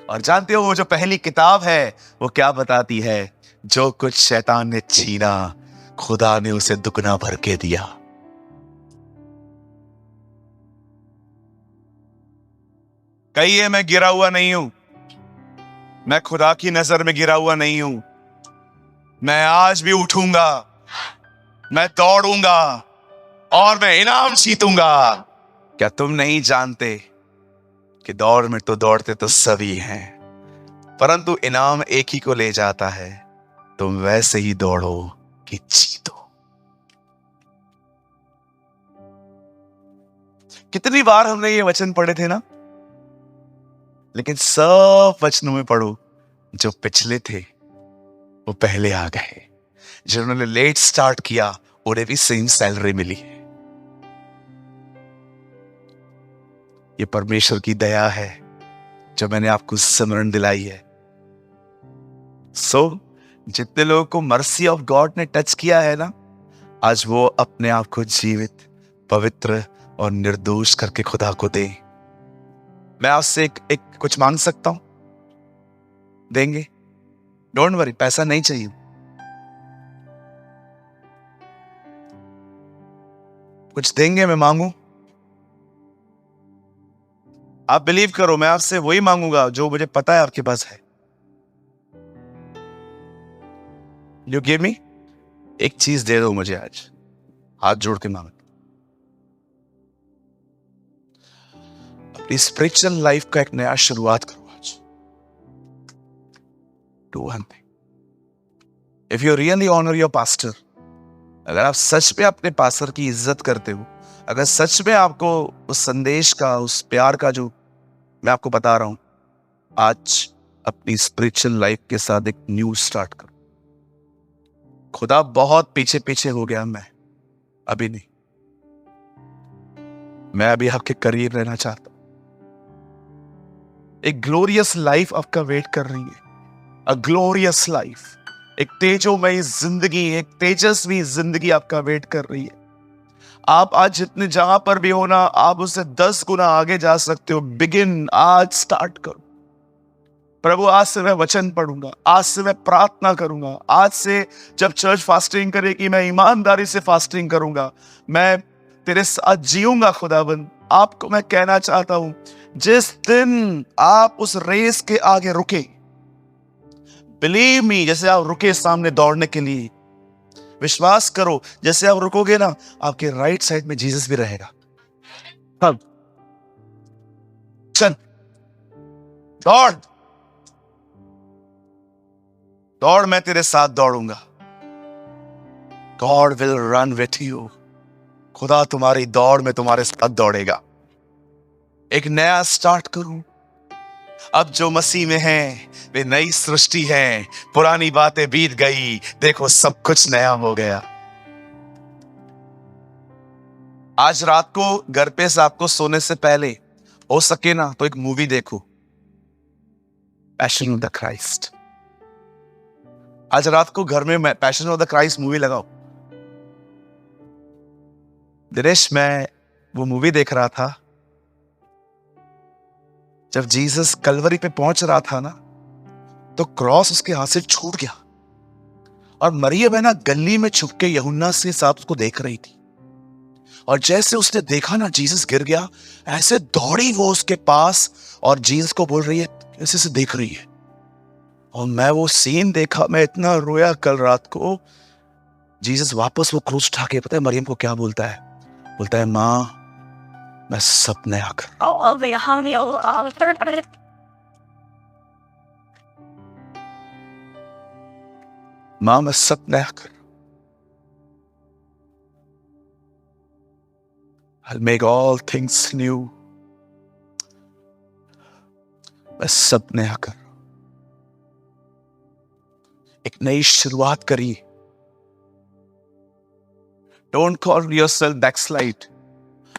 और जानते हो वो जो पहली किताब है वो क्या बताती है? जो कुछ शैतान ने छीना, खुदा ने उसे दुगना भर के दिया। कहिए मैं गिरा हुआ नहीं हूं, मैं खुदा की नजर में गिरा हुआ नहीं हूं। मैं आज भी उठूंगा, मैं दौड़ूंगा और मैं इनाम जीतूंगा। क्या तुम नहीं जानते कि दौड़ में तो दौड़ते तो सभी हैं, परंतु इनाम एक ही को ले जाता है। तुम वैसे ही दौड़ो कि जीतो। कितनी बार हमने ये वचन पढ़े थे ना, लेकिन सब वचनों में पढ़ो, जो पिछले थे वो पहले आ गए। जिन्होंने लेट स्टार्ट किया उन्हें भी सेम सैलरी मिली है। ये परमेश्वर की दया है जो मैंने आपको स्मरण दिलाई है। जितने लोगों को मर्सी ऑफ गॉड ने टच किया है ना, आज वो अपने आप को जीवित, पवित्र और निर्दोष करके खुदा को दे। मैं आपसे एक कुछ मांग सकता हूं? देंगे? डोंट वरी, पैसा नहीं चाहिए। कुछ देंगे? मैं मांगू? आप बिलीव करो, मैं आपसे वही मांगूंगा जो मुझे पता है आपके पास है। You give me? एक चीज दे दो मुझे आज, हाथ जोड़ के मांग। अपनी स्पिरिचुअल लाइफ का एक नया शुरुआत करो आज। Do one thing. If you really honour your pastor, अगर आप सच में अपने पास्टर की इज्जत करते हो, अगर सच में आपको उस संदेश का, उस प्यार का जो मैं आपको बता रहा हूं, आज अपनी स्पिरिचुअल लाइफ के साथ एक न्यू स्टार्ट करो। खुदा बहुत पीछे पीछे हो गया, मैं अभी नहीं। मैं अभी आपके करीब रहना चाहता हूं। एक ग्लोरियस लाइफ आपका वेट कर रही है। अ ग्लोरियस लाइफ, एक तेजोमयी जिंदगी, एक तेजस्वी जिंदगी आपका वेट कर रही है। आप आज जितने जहां पर भी हो ना, आप उससे 10 गुना आगे जा सकते हो। बिगिन, आज स्टार्ट करो। प्रभु, आज से मैं वचन पढ़ूंगा, आज से मैं प्रार्थना करूंगा, आज से जब चर्च फास्टिंग करेगी मैं ईमानदारी से फास्टिंग करूंगा, मैं तेरे साथ जीऊंगा। खुदाबंद, आपको मैं कहना चाहता हूं, जिस दिन आप उस रेस के आगे रुके, बिलीव मी, जैसे आप रुके सामने दौड़ने के लिए, विश्वास करो, जैसे आप रुकोगे ना, आपके राइट साइड में जीसस भी रहेगा। अब चल, दौड़ दौड़, मैं तेरे साथ दौड़ूंगा। God will run with you. खुदा तुम्हारी दौड़ में तुम्हारे साथ दौड़ेगा। एक नया स्टार्ट करूं। अब जो मसीह में हैं वे नई सृष्टि हैं, पुरानी बातें बीत गई, देखो सब कुछ नया हो गया। आज रात को घर पे आपको सोने से पहले हो सके ना तो एक मूवी देखो, पैशन ऑफ द क्राइस्ट। आज रात को घर में passion of the Christ movie लगाओ। दिनेश, मैं वो मूवी देख रहा था, जब जीसस कलवरी पे पहुंच रहा था ना, तो क्रॉस उसके हाथ से छूट गया और मरियम है ना गली में छुप के यूहन्ना से साथ उसको देख रही थी। और जैसे उसने देखा ना जीसस गिर गया, ऐसे दौड़ी वो उसके पास और जीसस को बोल रही है, ऐसे से देख रही है। और मैं वो सीन देखा, मैं इतना रोया कल रात को। जीसस वापस वो क्रूस उठा के, पता है मरियम को क्या बोलता है? बोलता है, माँ मैं सब नया कर। माँ मैं सब नया कर। I'll make all things new. मैं सब नया कर। एक नई शुरुआत करिए। Don't call yourself backslide.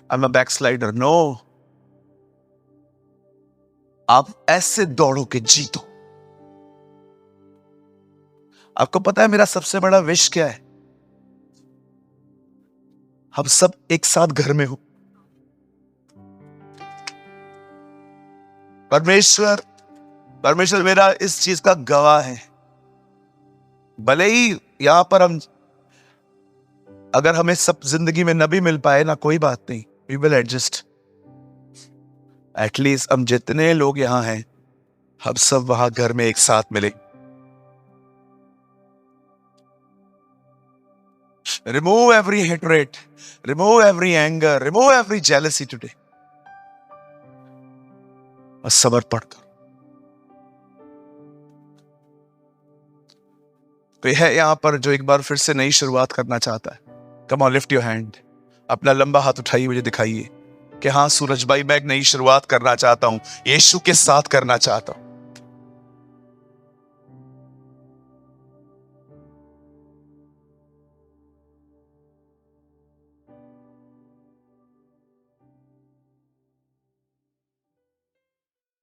I'm a backslider. No. आप ऐसे दौड़ो के जीतो। आपको पता है मेरा सबसे बड़ा विश क्या है? हम सब एक साथ घर में हो। परमेश्वर मेरा इस चीज का गवाह है। भले ही यहां पर अगर हमें सब जिंदगी में न भी मिल पाए ना, कोई बात नहीं, वी विल एडजस्ट। एटलीस्ट हम जितने लोग यहाँ हैं, हम सब वहां घर में एक साथ मिले। Remove every hatred, remove every anger, remove every jealousy today. और सबर पढ़कर कोई है यहां पर जो एक बार फिर से नई शुरुआत करना चाहता है? Come on, lift your hand. अपना लंबा हाथ उठाइए, मुझे दिखाइए कि हाँ सूरज भाई, मैं एक नई शुरुआत करना चाहता हूं, यीशु के साथ करना चाहता हूं।